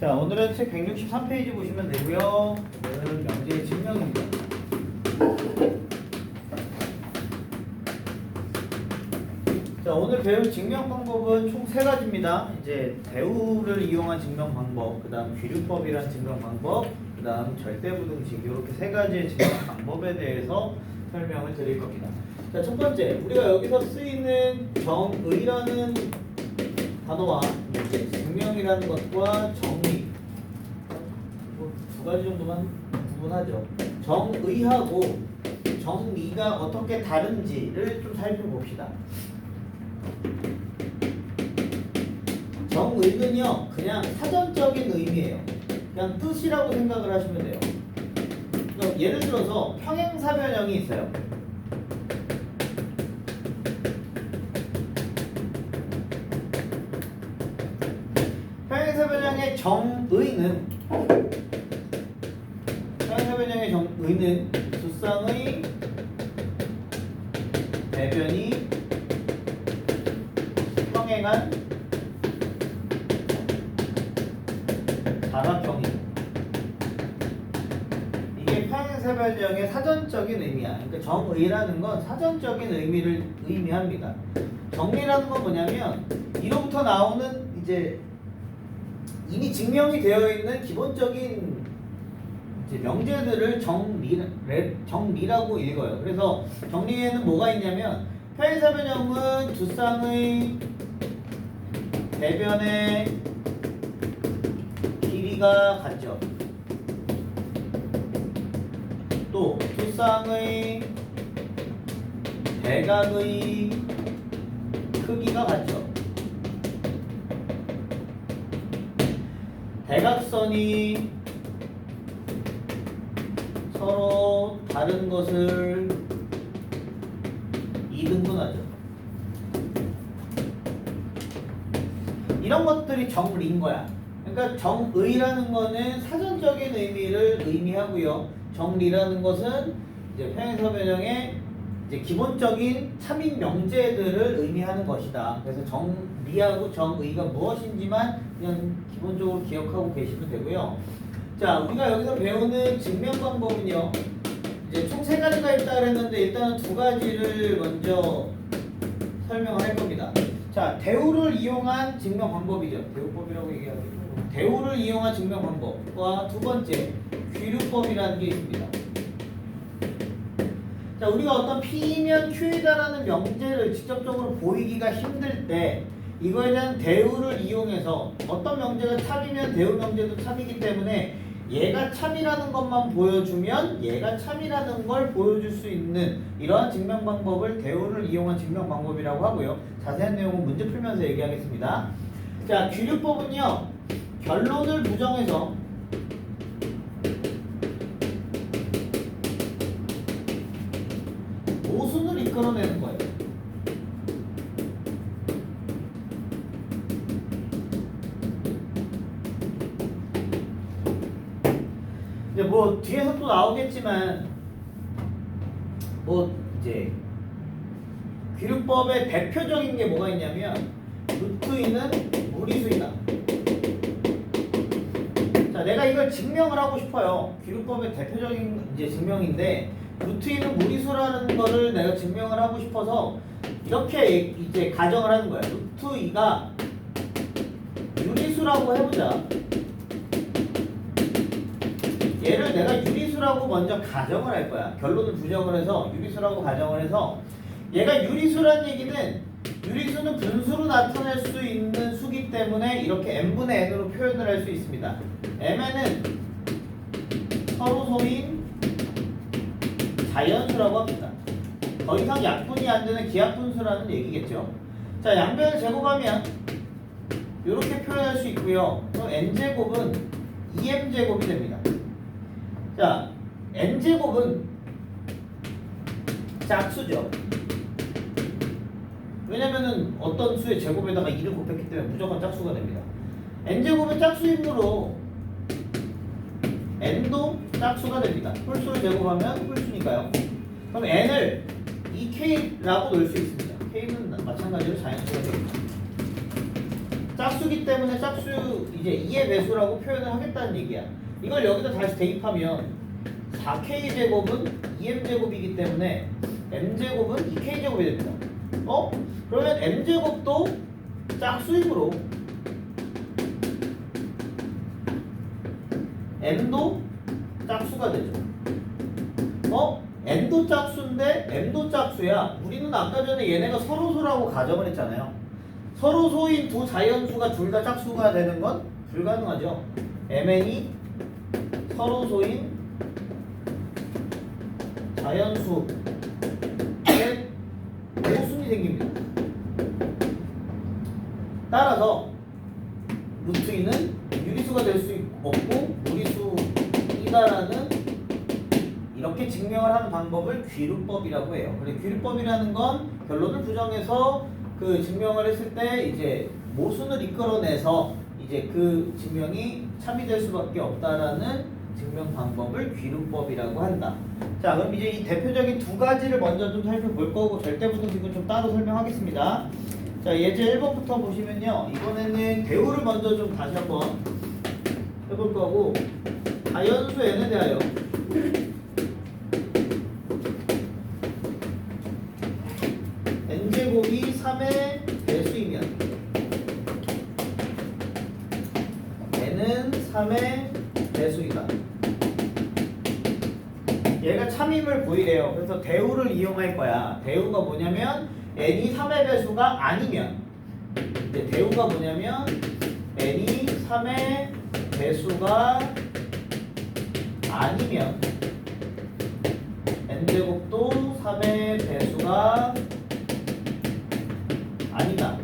자, 오늘은 책 163페이지 보시면 되고요. 오늘은 명제의 증명입니다. 자, 오늘 배울 증명 방법은 총 3가지입니다. 이제 대우를 이용한 증명 방법, 그 다음 귀류법이라는 증명 방법, 그 다음 절대부등식, 이렇게 3가지의 증명 방법에 대해서 설명을 드릴 겁니다. 자, 첫 번째, 우리가 여기서 쓰이는 정의라는 단어와 이제 증명이라는 것과 정의, 두 가지 정도만 구분하죠. 정의하고 정리가 어떻게 다른지를 좀 살펴봅시다. 정의는요, 그냥 사전적인 의미예요. 그냥 뜻이라고 생각을 하시면 돼요. 그러니까 예를 들어서 평행사변형이 있어요. 평행사변형의 정의는 두 쌍의 대변이 평행한 다각형이, 이게 평행사변형의 사전적인 의미야. 그러니까 정의라는 건 사전적인 의미를 의미합니다. 정리라는 건 뭐냐면 이로부터 나오는 이제 이미 증명이 되어 있는 기본적인 이제 명제들을 정리라고 읽어요. 그래서 정리에는 뭐가 있냐면 평행사변형은 두 쌍의 대변의 길이가 같죠. 또 두 쌍의 대각의 크기가 같죠. 대각선이 서로 다른 것을 이등분하죠. 이런 것들이 정리인 거야. 그러니까 정의라는 거는 사전적인 의미를 의미하고요. 정리라는 것은 이제 평행사변형의 이제 기본적인 참인 명제들을 의미하는 것이다. 그래서 정리하고 정의가 무엇인지만 그냥 기본적으로 기억하고 계시면 되고요. 자, 우리가 여기서 배우는 증명 방법은요, 이제 총 3가지가 있다 그랬는데 일단은 2가지를 먼저 설명을 할 겁니다. 자, 대우를 이용한 증명 방법이죠. 대우법이라고 얘기하죠. 대우를 이용한 증명 방법과 두 번째, 귀류법이라는 게 있습니다. 자, 우리가 어떤 P면 Q이다라는 명제를 직접적으로 보이기가 힘들 때 이거에 대한 대우를 이용해서 어떤 명제가 참이면 대우 명제도 참이기 때문에 얘가 참이라는 것만 보여주면 얘가 참이라는 걸 보여줄 수 있는 이러한 증명 방법을 대우를 이용한 증명 방법이라고 하고요. 자세한 내용은 문제 풀면서 얘기하겠습니다. 자, 귀류법은요, 결론을 부정해서 모순을 이끌어내는 거예요. 이제 뭐 뒤에서 또 나오겠지만 뭐 이제 귀류법의 대표적인 게 뭐가 있냐면 루트인은 무리수이다. 자, 내가 이걸 증명을 하고 싶어요. 귀류법의 대표적인 이제 증명인데 루트인은 무리수라는 거를 내가 증명을 하고 싶어서 이렇게 이제 가정을 하는 거야. 루트 2가 유리수라고 해보자. 얘를 내가 유리수라고 먼저 가정을 할 거야. 결론을 부정을 해서 유리수라고 가정을 해서, 얘가 유리수라는 얘기는 유리수는 분수로 나타낼 수 있는 수기 때문에 이렇게 n분의 n으로 표현을 할 수 있습니다. mn은 서로소인 자연수라고 합니다. 더 이상 약분이 안 되는 기하분수라는 얘기겠죠. 자, 양변을 제곱하면 이렇게 표현할 수 있고요. 그럼 n제곱은 2m제곱이 됩니다. 자, n제곱은 짝수죠. 왜냐면은 어떤 수의 제곱에다가 2를 곱했기 때문에 무조건 짝수가 됩니다. n제곱은 짝수이므로 n도 짝수가 됩니다. 홀수를 제곱하면 홀수니까요. 그럼 n을 2k라고 놓을 수 있습니다. k는 마찬가지로 자연수가 됩니다. 짝수기 때문에 짝수 이제 2의 배수라고 표현을 하겠다는 얘기야. 이걸 여기다 다시 대입하면 4k제곱은 2m제곱이기 때문에 m제곱은 2k제곱이 됩니다. 그러면 m제곱도 짝수이므로 m도 짝수가 되죠. n도 짝수인데 m도 짝수야. 우리는 아까 전에 얘네가 서로소라고 가정을 했잖아요. 서로소인 두 자연수가 둘 다 짝수가 되는 건 불가능하죠. mn이 서로소인 자연수의 모순이 생깁니다. 따라서 루트 2는 유리수가 될 수 없고 무리수이다라는 이렇게 증명을 하는 방법을 귀루법이라고 해요. 그래 귀루법이라는 건 결론을 부정해서 그 증명을 했을 때 이제 모순을 이끌어내서 이제 그 증명이 참이될 수밖에 없다라는 증명 방법을 귀루법이라고 한다. 자, 그럼 이제 이 대표적인 두 가지를 먼저 좀 살펴볼 거고 절대부등식은 좀 따로 설명하겠습니다. 자, 예제 1번부터 보시면요. 이번에는 대우를 먼저 좀 다시 한번 해볼 거고 자연수 n에 대하여 n제곱이 3의 배수이면 n은 3의 배수이다. 얘가 참임을 보이래요. 그래서 대우를 이용할 거야. 대우가 뭐냐면 n이 3의 배수가 아니면 이제 대우가 뭐냐면 n이 3의 배수가 아니면 n제곱도 3의 배수가 아니다.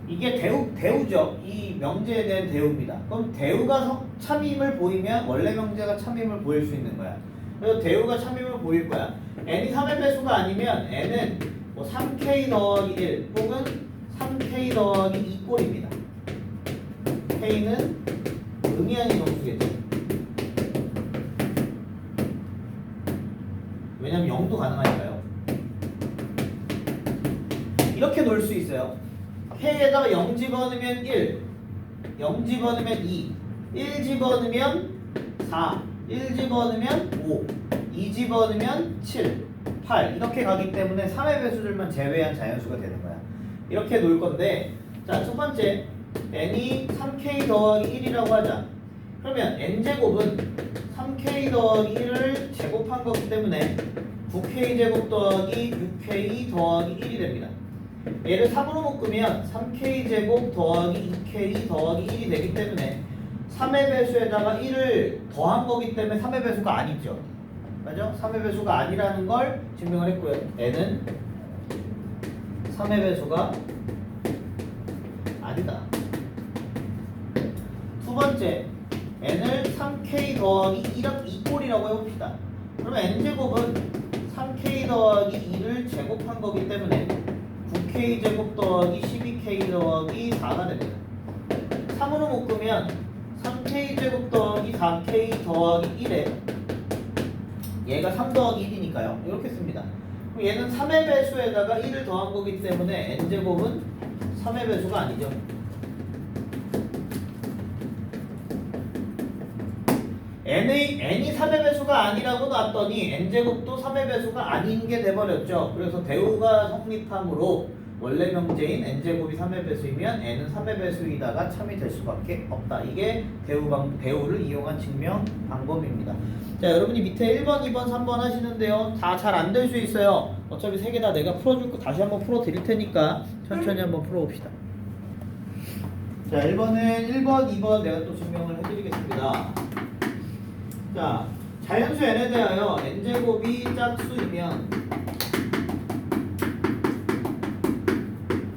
이게 대우죠. 이 명제에 대한 대우입니다. 그럼 대우가 참임을 보이면 원래 명제가 참임을 보일 수 있는 거야. 그래서 대우가 참임을 보일 거야. n이 3의 배수가 아니면 n은 뭐 3k 더하기 1 혹은 3k 더하기 2 꼴입니다. k는 의미 아닌 정수겠죠. 왜냐면 0도 가능하니까요. 이렇게 놓을 수 있어요. k에다가 0 집어넣으면 1, 0 집어넣으면 2, 1 집어넣으면 4, 1 집어넣으면 5, 2 집어넣으면 7, 8 이렇게 가기 때문에 3의 배수들만 제외한 자연수가 되는 거야. 이렇게 놓을 건데 자, 첫 번째 n이 3k 더하기 1이라고 하자. 그러면 n제곱은 3k 더하기 1을 제곱한 거기 때문에 9k 제곱 더하기 6k 더하기 1이 됩니다. 얘를 3으로 묶으면 3k 제곱 더하기 2k 더하기 1이 되기 때문에 3의 배수에다가 1을 더한 거기 때문에 3의 배수가 아니죠. 맞죠? 3의 배수가 아니라는 걸 증명을 했고요. n은 3의 배수가 아니다. 두 번째, n을 3k 더하기 2꼴이라고 해봅시다. 그러면 n제곱은 3k 더하기 2를 제곱한 거기 때문에 9k 제곱 더하기 12k 더하기 4가 됩니다. 3으로 묶으면 3k 제곱 더하기 4k 더하기 1에 얘가 3 더하기 1이니까요. 이렇게 씁니다. 그럼 얘는 3의 배수에다가 1을 더한 거기 때문에 n제곱은 3의 배수가 아니죠. n이 3의 배수가 아니라고 놨더니 n제곱도 3의 배수가 아닌 게 돼버렸죠. 그래서 대우가 성립함으로 원래 명제인 n제곱이 3의 배수이면 n은 3의 배수이다가 참이 될 수밖에 없다. 이게 대우를 이용한 증명 방법입니다. 자, 여러분이 밑에 1번, 2번, 3번 하시는데요. 다 잘 안 될 수 있어요. 어차피 3개 다 내가 풀어줄 거 다시 한번 풀어드릴 테니까 천천히 한번 풀어봅시다. 자, 1번은 1번, 2번 내가 또 증명을 해드리겠습니다. 자, 자연수 n에 대하여 n제곱이 짝수이면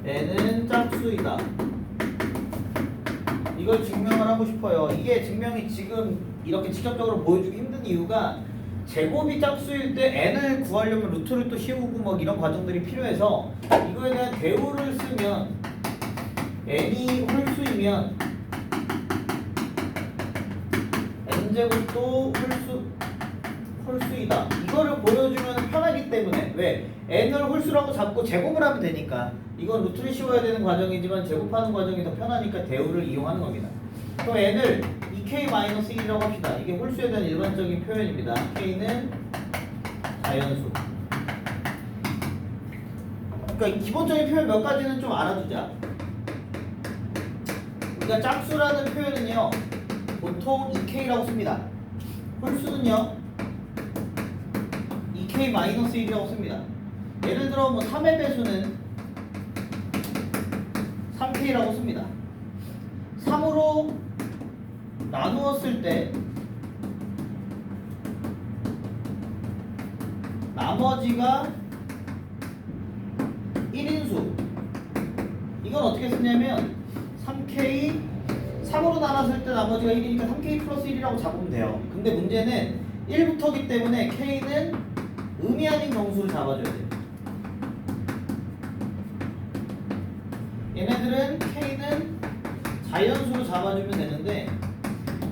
n은 짝수이다. 이걸 증명을 하고 싶어요. 이게 증명이 지금 이렇게 직접적으로 보여주기 힘든 이유가 제곱이 짝수일 때 n을 구하려면 루트를 또 씌우고 뭐 이런 과정들이 필요해서 이거에 대한 대우를 쓰면 n이 홀수이면 n제곱도 홀수이다. 이거를 보여주면 편하기 때문에 왜? n을 홀수라고 잡고 제곱을 하면 되니까 이건 루트를 씌워야 되는 과정이지만 제곱하는 과정이 더 편하니까 대우를 이용하는 겁니다. 그럼 n을 2k-1이라고 합시다. 이게 홀수에 대한 일반적인 표현입니다. k는 자연수. 그러니까 이 기본적인 표현 몇 가지는 좀 알아두자. 우리가 짝수라는 표현은요 보통 2k라고 씁니다. 홀수는요 2k-1이라고 씁니다. 예를 들어 뭐 3의 배수는 3k라고 씁니다. 3으로 나누었을 때 나머지가 1인수. 이건 어떻게 쓰냐면 3k 3으로 나눴을 때 나머지가 1이니까 3k 플러스 1이라고 잡으면 돼요. 근데 문제는 1부터기 때문에 k는 의미 아닌 정수를 잡아줘야 돼요. 얘네들은 k는 자연수로 잡아주면 되는데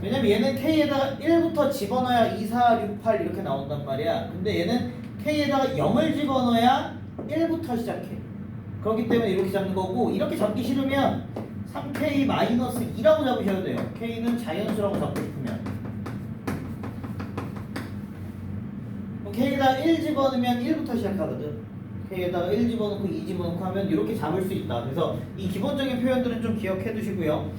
왜냐면 얘는 k에다가 1부터 집어넣어야 2, 4, 6, 8 이렇게 나온단 말이야. 근데 얘는 k에다가 0을 집어넣어야 1부터 시작해. 그렇기 때문에 이렇게 잡는 거고 이렇게 잡기 싫으면 3k-2라고 잡으셔도 돼요. k는 자연수라고 잡고 싶으면 k에다가 1 집어넣으면 1부터 시작하거든. k에다가 1 집어넣고 2 집어넣고 하면 이렇게 잡을 수 있다. 그래서 이 기본적인 표현들은 좀 기억해 두시고요.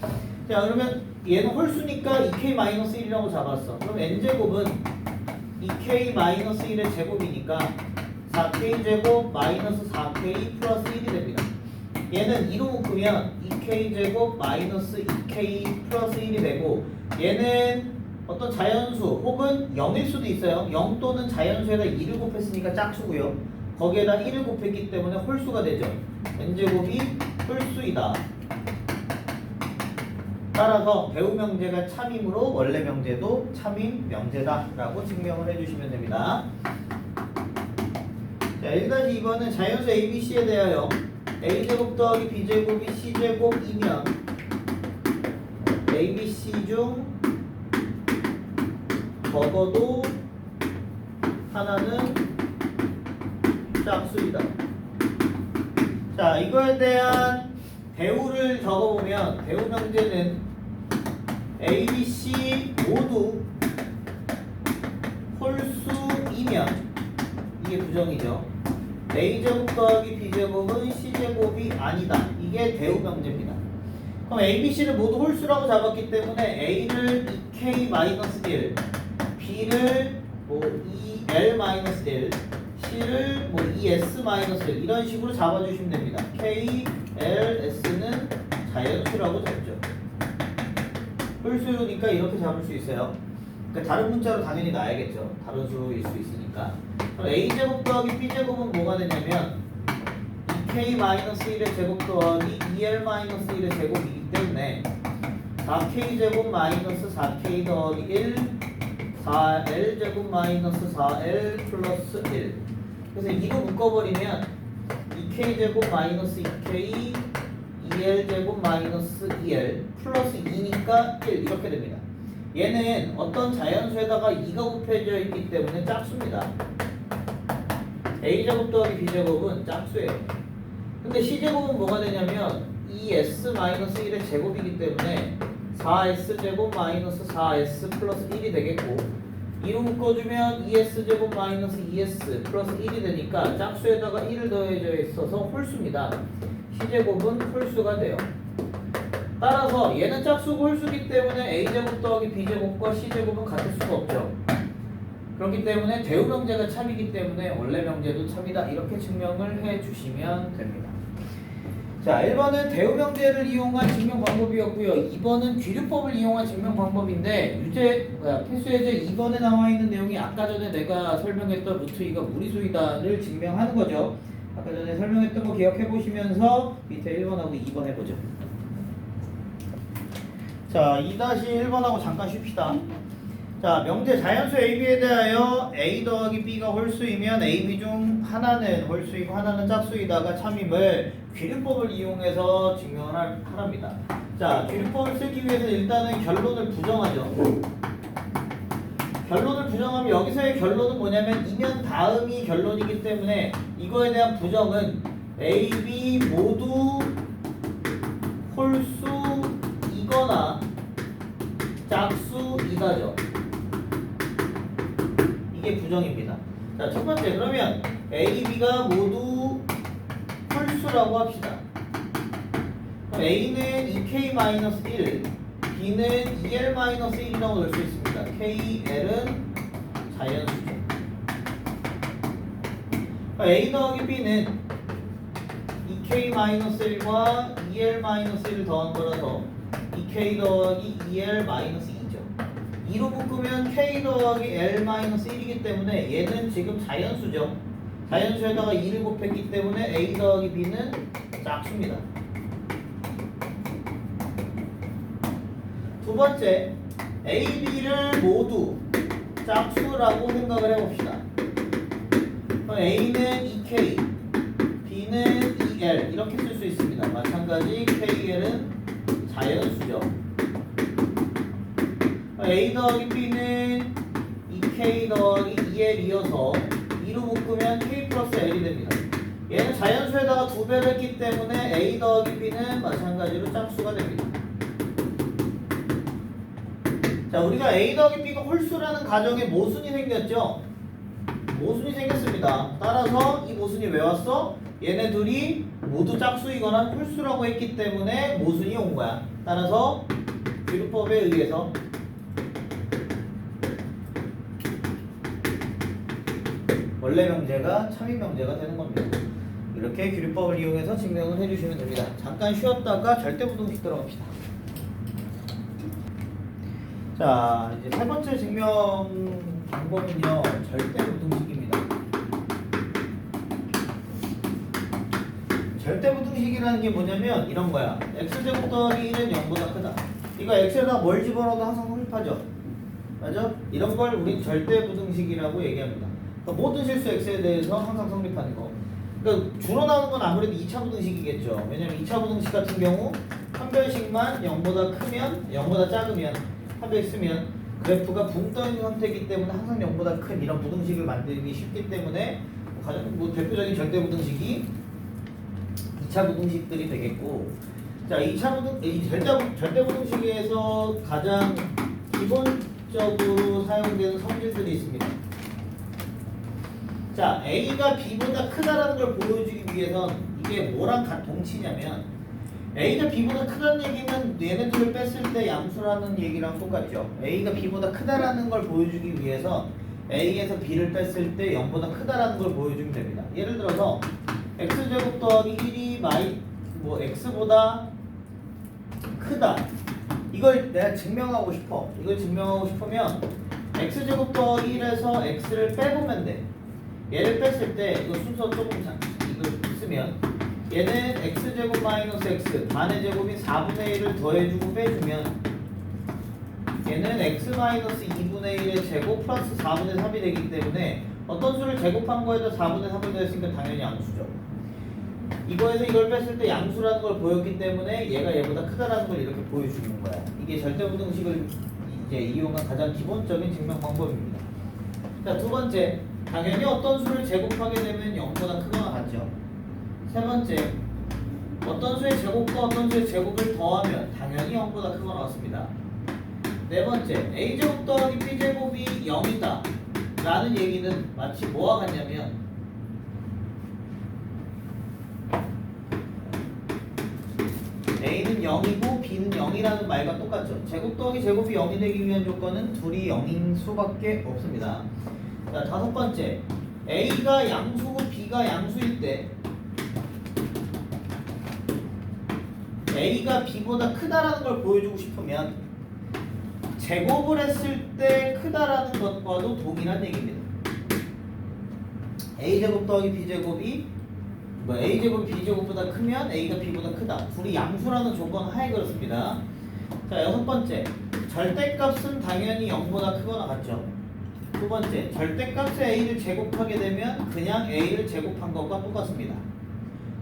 자 그러면 얘는 홀수니까 2k-1이라고 잡았어. 그럼 n제곱은 2k-1의 제곱이니까 4k제곱 마이너스 4k 플러스 1이 됩니다. 얘는 2로 묶으면 2k제곱 마이너스 2k 플러스 1이 되고 얘는 어떤 자연수 혹은 0일 수도 있어요. 0 또는 자연수에다 2를 곱했으니까 짝수고요. 거기에다 1을 곱했기 때문에 홀수가 되죠. n제곱이 홀수이다. 따라서 배우 명제가 참이므로 원래 명제도 참인 명제다 라고 증명을 해주시면 됩니다. 자 1-2번은 자연수 ABC에 대하여 A제곱 더하기 B제곱이 C제곱이면 ABC 중 적어도 하나는 짝수이다. 자 이거에 대한 대우를 적어보면 대우 명제는 A, B, C 모두 홀수이면 이게 부정이죠. A제곱 더하기 B제곱은 C제곱이 아니다. 이게 대우 명제입니다. 그럼 A, B, C를 모두 홀수라고 잡았기 때문에 A를 2K-1, B를 뭐 2L-1, C를 뭐 2S-1 이런 식으로 잡아주시면 됩니다. K, L, S는 자연수라고 잡죠. 홀수니까 이렇게 잡을 수 있어요. 그러니까 다른 문자로 당연히 놔야겠죠. 다른 수일 수 있으니까. 그럼 A제곱 더하기 B제곱은 뭐가 되냐면 2K-1의 제곱 더하기 2L-1의 제곱이기 때문에 4K제곱 마이너스 4K 더하기 1 4L제곱 마이너스 4L 플러스 1 그래서 2로 묶어버리면 2K제곱 마이너스 2K 2L제곱 마이너스 2L 플러스 2니까 1 이렇게 됩니다. 얘는 어떤 자연수에다가 2가 곱해져 있기 때문에 짝수입니다. A제곱 더하기 B제곱은 짝수예요. 근데 C제곱은 뭐가 되냐면 2S-1의 제곱이기 때문에 4S제곱 마이너스 4S 플러스 1이 되겠고 2로 묶어주면 2S제곱 마이너스 2S 플러스 1이 되니까 짝수에다가 1을 더해져 있어서 홀수입니다. C제곱은 홀수가 돼요. 따라서 얘는 짝수고 홀수기 때문에 A제곱 더하기 B제곱과 C제곱은 같을 수가 없죠. 그렇기 때문에 대우 명제가 참이기 때문에 원래 명제도 참이다. 이렇게 증명을 해주시면 됩니다. 자, 1번은 대우 명제를 이용한 증명 방법이었고요. 2번은 귀류법을 이용한 증명 방법인데 필수 예제 2번에 나와 있는 내용이 아까 전에 내가 설명했던 루트 2가 무리수이다를 증명하는 거죠. 아까 전에 설명했던 거 기억해 보시면서 밑에 1번하고 2번 해보죠. 자, 2-1번하고 잠깐 쉽시다. 자, 명제 자연수 AB에 대하여 A 더하기 B가 홀수이면 AB 중 하나는 홀수이고 하나는 짝수이다가 참임을 귀류법을 이용해서 증명을 하랍니다. 자, 귀류법을 쓰기 위해서 일단은 결론을 부정하죠. 결론을 부정하면 여기서의 결론은 뭐냐면 이면 다음이 결론이기 때문에 이거에 대한 부정은 A, B 모두 홀수이거나 짝수이다죠. 이게 부정입니다. 자, 첫 번째 그러면 A, B가 모두 홀수라고 합시다. 그럼 A는 2K-1, B는 2L-1이라고 넣을 수 있습니다. KL은 자연수죠. A 더하기 B는 2K-1과 2L-1을 더한 거라서 2K 더하기 2L-2죠. 2로 묶으면 K 더하기 L-1이기 때문에 얘는 지금 자연수죠. 자연수에다가 2를 곱했기 때문에 A 더하기 B는 짝수입니다. 두 번째, A, B를 모두 짝수라고 생각을 해봅시다. 그럼 A는 2K, B는 2L 이렇게 쓸 수 있습니다. 마찬가지 KL은 자연수죠. A 더하기 B는 2K 더하기 2L이어서 2로 묶으면 K 플러스 L이 됩니다. 얘는 자연수에다가 2배를 했기 때문에 A 더하기 B는 마찬가지로 짝수가 됩니다. 자, 우리가 A 더하기 B가 홀수라는 가정에 모순이 생겼죠? 모순이 생겼습니다. 따라서 이 모순이 왜 왔어? 얘네 둘이 모두 짝수이거나 홀수라고 했기 때문에 모순이 온 거야. 따라서 규律법에 의해서 원래 명제가 참인 명제가 되는 겁니다. 이렇게 규律법을 이용해서 증명을 해주시면 됩니다. 잠깐 쉬었다가 절대부등식 들어갑시다. 자, 이제 세 번째 증명 방법은요, 절대부등식입니다. 절대부등식이라는 게 뭐냐면 이런 거야. x제곱 더하기 1은 0보다 크다. 이거 x에다 뭘 집어넣어도 항상 성립하죠. 맞아? 이런 걸 우린 절대부등식이라고 얘기합니다. 그러니까 모든 실수 x에 대해서 항상 성립하는 거. 그러니까 주로 나오는 건 아무래도 2차 부등식이겠죠. 왜냐면 2차 부등식 같은 경우 한 별씩만 0보다 크면, 0보다 작으면 한 별 쓰면 그래프가 붕 떠 있는 상태이기 때문에 항상 0보다 큰 이런 부등식을 만들기 쉽기 때문에 가장 대표적인 절대부등식이 2차 부등식들이 되겠고, 자, 2차 절대부등식에서 가장 기본적으로 사용되는 성질들이 있습니다. 자, A가 B보다 크다라는 걸 보여주기 위해선 이게 뭐랑 동치냐면 A가 B보다 크다는 얘기는 얘네들을 뺐을 때 양수라는 얘기랑 똑같죠. A가 B보다 크다라는 걸 보여주기 위해서 A에서 B를 뺐을 때 0보다 크다라는 걸 보여주면 됩니다. 예를 들어서 X제곱 더하기 1이 X보다 크다. 이걸 내가 증명하고 싶어. 이걸 증명하고 싶으면 X제곱 더하기 1에서 X를 빼보면 돼. 얘를 뺐을 때 이거 순서 조금 이걸 쓰면 얘는 x제곱 마이너스 x 반의 제곱인 4분의 1을 더해주고 빼주면 얘는 x 마이너스 2분의 1의 제곱 플러스 4분의 3이 되기 때문에 어떤 수를 제곱한 거에다 4분의 3을 더했으니까 당연히 양수죠. 이거에서 이걸 뺐을 때 양수라는 걸 보였기 때문에 얘가 얘보다 크다라는 걸 이렇게 보여주는 거야. 이게 절대부등식을 이제 이용한 가장 기본적인 증명 방법입니다. 자, 두 번째, 당연히 어떤 수를 제곱하게 되면 0보다 크거나 같죠. 세 번째, 어떤 수의 제곱과 어떤 수의 제곱을 더하면 당연히 0보다 크거나 같습니다. 네 번째, a제곱 더하기 b제곱이 0이다 라는 얘기는 마치 뭐와 같냐면 a는 0이고 b는 0이라는 말과 똑같죠. 제곱 더하기 제곱이 0이 되기 위한 조건은 둘이 0인 수밖에 없습니다. 자, 다섯 번째, a가 양수고 b가 양수일 때 a가 b보다 크다라는 걸 보여주고 싶으면 제곱을 했을 때 크다라는 것과도 동일한 얘기입니다. a제곱 더하기 b제곱이 a제곱이 b제곱보다 크면 a가 b보다 크다. 둘이 양수라는 조건 하에 그렇습니다. 자, 여섯 번째, 절대값은 당연히 0보다 크거나 같죠. 두 번째, 절대값의 a를 제곱하게 되면 그냥 a를 제곱한 것과 똑같습니다.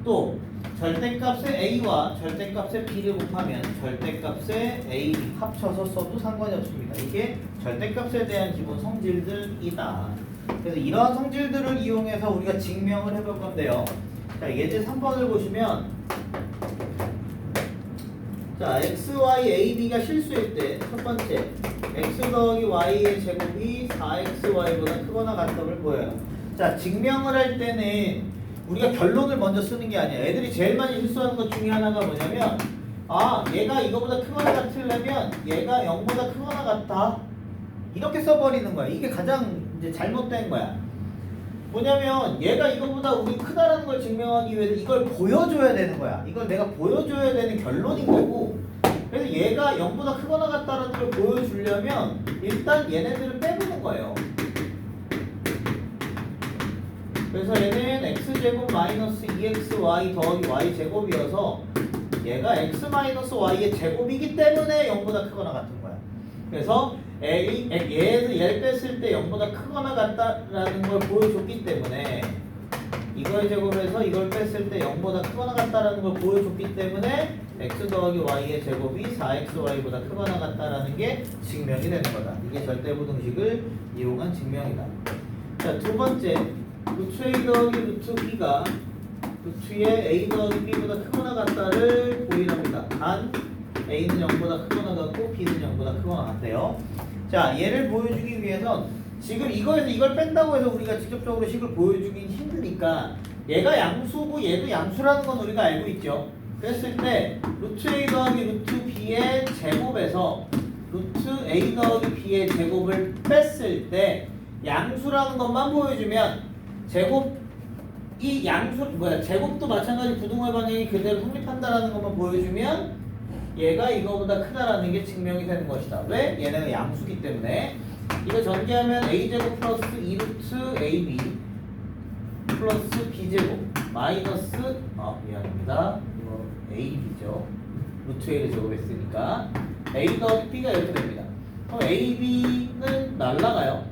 또 절대값의 a와 절대값의 b를 곱하면 절대값의 a, b 합쳐서 써도 상관이 없습니다. 이게 절대값에 대한 기본 성질들이다. 그래서 이러한 성질들을 이용해서 우리가 증명을 해볼 건데요. 자, 예제 3번을 보시면 자, x, y, a, b가 실수일 때 첫 번째 x 더하기 y의 제곱이 4xy보다 크거나 같음을 보여요. 자, 증명을 할 때는 우리가 결론을 먼저 쓰는 게 아니야. 애들이 제일 많이 실수하는 것 중에 하나가 뭐냐면 아, 얘가 이거보다 크거나 같으려면 얘가 0보다 크거나 같다 이렇게 써버리는 거야. 이게 가장 이제 잘못된 거야. 뭐냐면 얘가 이거보다 우리 크다라는 걸 증명하기 위해서 이걸 보여줘야 되는 거야. 이걸 내가 보여줘야 되는 결론인 거고, 그래서 얘가 0보다 크거나 같다라는 걸 보여주려면 일단 얘네들을 빼보는 거예요. 그래서 얘는 x제곱 마이너스 2xy 더하기 y제곱이어서 얘가 x 마이너스 y의 제곱이기 때문에 0보다 크거나 같은 거야. 그래서 얘를 뺐을 때 0보다 크거나 같다라는 걸 보여줬기 때문에 이걸 제곱해서 이걸 뺐을 때 0보다 크거나 같다라는 걸 보여줬기 때문에 x 더하기 y의 제곱이 4xy보다 크거나 같다라는 게 증명이 되는 거다. 이게 절대부등식을 이용한 증명이다. 자, 두 번째 루트 a 더하기 루트 b가 루트의 a 더하기 b보다 크거나 같다를 보이랍니다. 단 a는 0보다 크거나 같고 b는 0보다 크거나 같대요. 자, 얘를 보여주기 위해선 지금 이거에서 이걸 뺀다고 해서 우리가 직접적으로 식을 보여주긴 힘드니까 얘가 양수고 얘도 양수라는 건 우리가 알고 있죠. 그랬을 때 루트 a 더하기 루트 b의 제곱에서 루트 a 더하기 b의 제곱을 뺐을 때 양수라는 것만 보여주면 제곱 이 양수 제곱도 마찬가지 부등호의 방향이 그대로 성립한다라는 것만 보여주면 얘가 이거보다 크다라는 게 증명이 되는 것이다. 왜? 얘네가 양수기 때문에. 이거 전개하면 a제곱 플러스 2루트 ab 플러스 b제곱 마이너스 미안합니다. 이거 ab죠. 루트 a를 제곱했으니까 a 더하기 b가 이렇게 됩니다. 그럼 ab는 날라가요.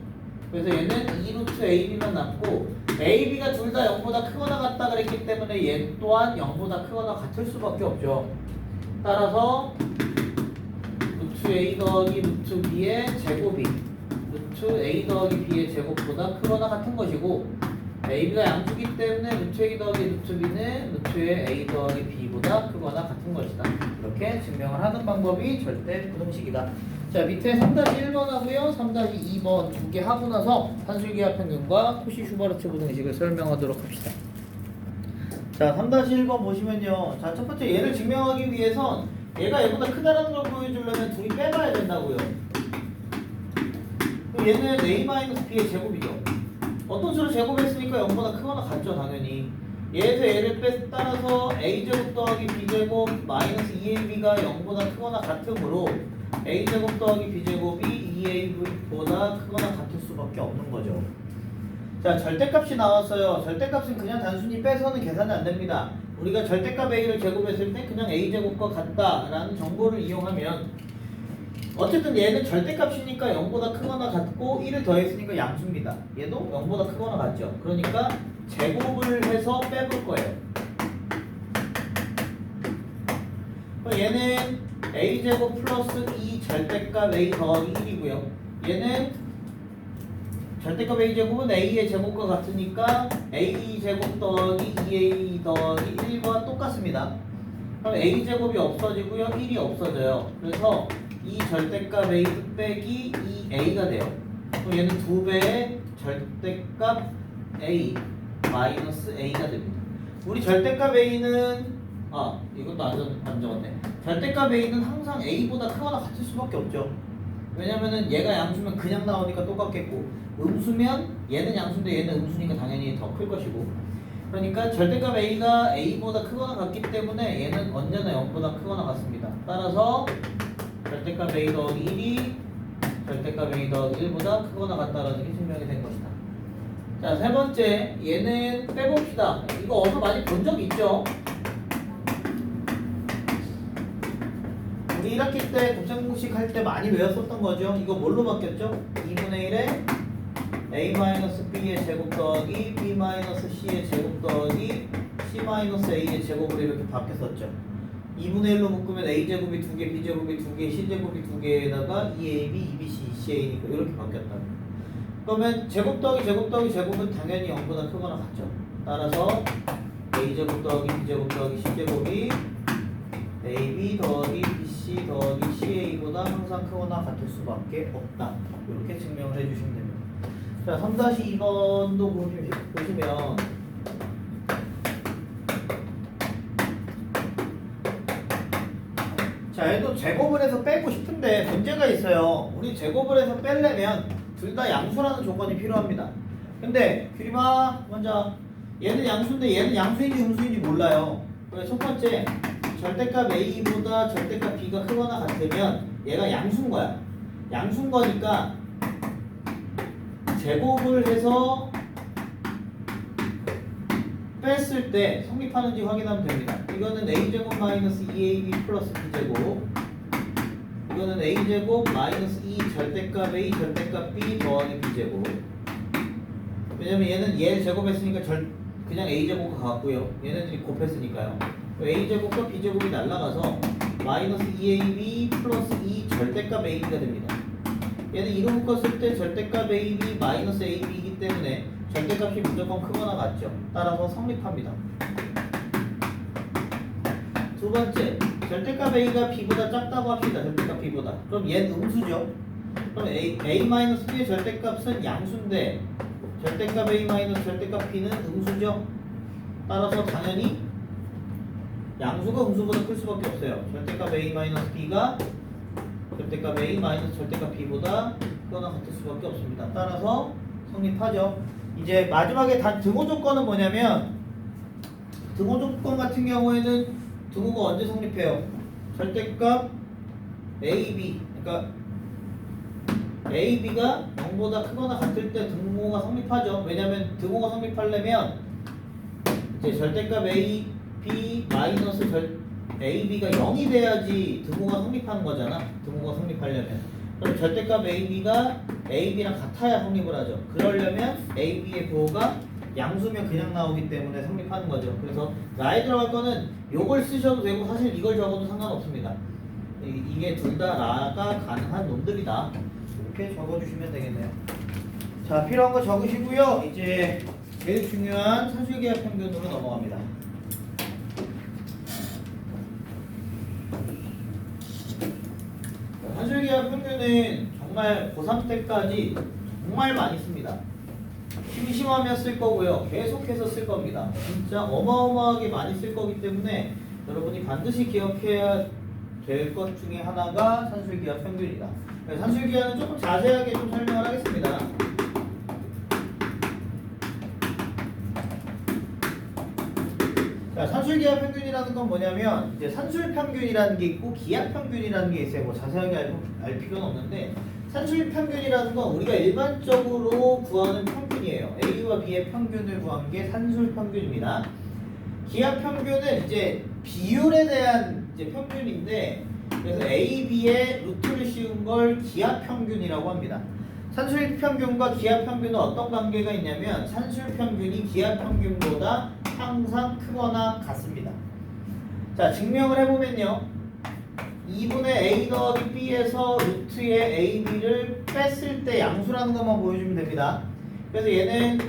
그래서 얘는 2루트 ab만 남고 ab가 둘 다 0보다 크거나 같다 그랬기 때문에 얘 또한 0보다 크거나 같을 수밖에 없죠. 따라서 루트 a 더하기 루트 b의 제곱이 루트 a 더하기 b의 제곱보다 크거나 같은 것이고 a가 양수기 때문에 루트 a 더하기 루트 b는 루트의 a 더하기 b보다 크거나 같은 것이다. 이렇게 증명을 하는 방법이 절대 부등식이다. 자, 밑에 3-1번 하고요 3-2번 두 개 하고 나서 산술기하 평균과 코시-슈바르트 부등식을 설명하도록 합시다. 자, 3-1번 보시면요. 자, 첫 번째 얘를 증명하기 위해선 얘가 얘보다 크다라는 걸 보여주려면 둘이 빼봐야 된다고요. 그럼 얘는 a-b의 제곱이죠. 어떤 수를 제곱했으니까 0보다 크거나 같죠, 당연히. 얘에서 얘를 따라서 a제곱 더하기 b제곱 마이너스 2ab가 0보다 크거나 같으므로 a제곱 더하기 b제곱이 2ab보다 크거나 같을 수밖에 없는 거죠. 자, 절대값이 나왔어요. 절대값은 그냥 단순히 빼서는 계산이 안 됩니다. 우리가 절대값 a를 제곱했을 때 그냥 a제곱과 같다라는 정보를 이용하면 어쨌든 얘는 절대값이니까 0보다 크거나 같고 1을 더했으니까 양수입니다. 얘도 0보다 크거나 같죠. 그러니까 제곱을 해서 빼볼 거예요. 그럼 얘는 a제곱 플러스 2 절대값 a 더하기 1이고요. 얘는 절대값 a제곱은 a의 제곱과 같으니까 a제곱 더하기 2a 더하기 1과 똑같습니다. 그럼 a제곱이 없어지고요. 1이 없어져요. 그래서 이 절대값 a 빼기 2a가 돼요. 그럼 얘는 2배의 절대값 a 마이너스 a가 됩니다. 우리 절대값 a는 이것도 안 적었네. 절대값 a는 항상 a보다 크거나 같을 수밖에 없죠. 왜냐면은 얘가 양수면 그냥 나오니까 똑같겠고 음수면 얘는 양수인데 얘는 음수니까 당연히 더 클 것이고 그러니까 절대값 a가 a보다 크거나 같기 때문에 얘는 언제나 0보다 크거나 같습니다. 따라서 절대값 a 더하기 1이 절대값 a 더하기 1보다 크거나 같다라는 게 증명이 된 것이다. 자, 세 번째 얘는 빼봅시다. 이거 어디서 많이 본 적 있죠? 우리 1학기 때 곱셈공식 할 때 많이 외웠었던 거죠. 이거 뭘로 바뀌었죠? 2분의 1에 a-b의 제곱 더하기 b-c의 제곱 더하기 C-A의 제곱으로 이렇게 바뀌었었죠. 2분의 1로 묶으면 A제곱이 2개, B제곱이 2개, C제곱이 2개에다가 2AB, 2BC, CA니까 이렇게 바뀌었다. 그러면 제곱 더하기 제곱 더하기 제곱은 당연히 0보다 크거나 같죠. 따라서 A제곱 더하기 B제곱 더하기 C제곱이 AB 더하기 BC 더하기 CA보다 항상 크거나 같을 수밖에 없다. 이렇게 증명을 해주시면 됩니다. 자, 3-2번도 보시면 자, 얘도 제곱을 해서 빼고 싶은데 문제가 있어요. 우리 제곱을 해서 빼려면 둘 다 양수라는 조건이 필요합니다. 근데 규리마 먼저 얘는 양수인데 얘는 양수인지 음수인지 몰라요. 그래서 첫 번째 절대값 A보다 절대값 B가 크거나 같으면 얘가 양수인 거야. 양수인 거니까 제곱을 해서 뺐을 때 성립하는지 확인하면 됩니다. 이거는 A제곱 마이너스 2AB 플러스 B제곱, 이거는 A제곱 마이너스 2 절대값 A 절대값 B 더하기 B제곱. 왜냐면 얘는 얘 제곱했으니까 그냥 A제곱과 같고요. 얘네들이 곱했으니까요. A제곱과 B제곱이 날라가서 마이너스 2AB 플러스 2 절대값 AB가 됩니다. 얘는 2로 묶었을 때 절대값 AB 마이너스 AB이기 때문에 절대값이 무조건 크거나 같죠. 따라서 성립합니다. 두 번째, 절대값 A가 B보다 작다고 합시다. 절대값 B보다. 그럼 얘는 음수죠. 그럼 A-B의 절대값은 양수인데 절대값 A- 절대값 B는 음수죠. 따라서 당연히 양수가 음수보다 클 수밖에 없어요. 절대값 A-B가 절대값 A 절대값 B보다 크거나 같을 수밖에 없습니다. 따라서 성립하죠. 이제 마지막에 단 등호 조건은 뭐냐면, 등호 조건 같은 경우에는 등호가 언제 성립해요? 절대값 AB, 그러니까 AB가 0보다 크거나 같을 때 등호가 성립하죠. 왜냐면 등호가 성립하려면 이제 절대값 AB 마이너스 AB가 0이 돼야지 등호가 성립하는 거잖아. 등호가 성립하려면. 그럼 절대값 AB가 AB랑 같아야 성립을 하죠. 그러려면 AB의 부호가 양수면 그냥 나오기 때문에 성립하는 거죠. 그래서 라에 들어갈 거는 요걸 쓰셔도 되고 사실 이걸 적어도 상관없습니다. 이게 둘 다 라가 가능한 놈들이다. 이렇게 적어주시면 되겠네요. 자, 필요한 거 적으시고요. 이제 제일 중요한 산술기하 평균으로 넘어갑니다. 산술기하 평균은 정말 고3 때까지 정말 많이 씁니다. 심심하면 쓸 거고요. 계속해서 쓸 겁니다. 진짜 어마어마하게 많이 쓸 거기 때문에 여러분이 반드시 기억해야 될 것 중에 하나가 산술기하 평균이다. 산술기하는 조금 자세하게 좀 설명을 하겠습니다. 자, 산술기하 평균이라는 건 뭐냐면 이제 산술 평균이라는 게 있고 기하 평균이라는 게 있어요. 뭐 자세하게 알 필요는 없는데 산술 평균이라는 건 우리가 일반적으로 구하는 평균이에요. A와 B의 평균을 구하는 게 산술 평균입니다. 기하 평균은 이제 비율에 대한 이제 평균인데 그래서 A, B의 루트를 씌운 걸 기하 평균이라고 합니다. 산술 평균과 기하 평균은 어떤 관계가 있냐면 산술 평균이 기하 평균보다 항상 크거나 같습니다. 자, 증명을 해보면요. 2분의 A 더하기 B에서 루트의 A, B를 뺐을 때 양수라는 것만 보여주면 됩니다. 그래서 얘는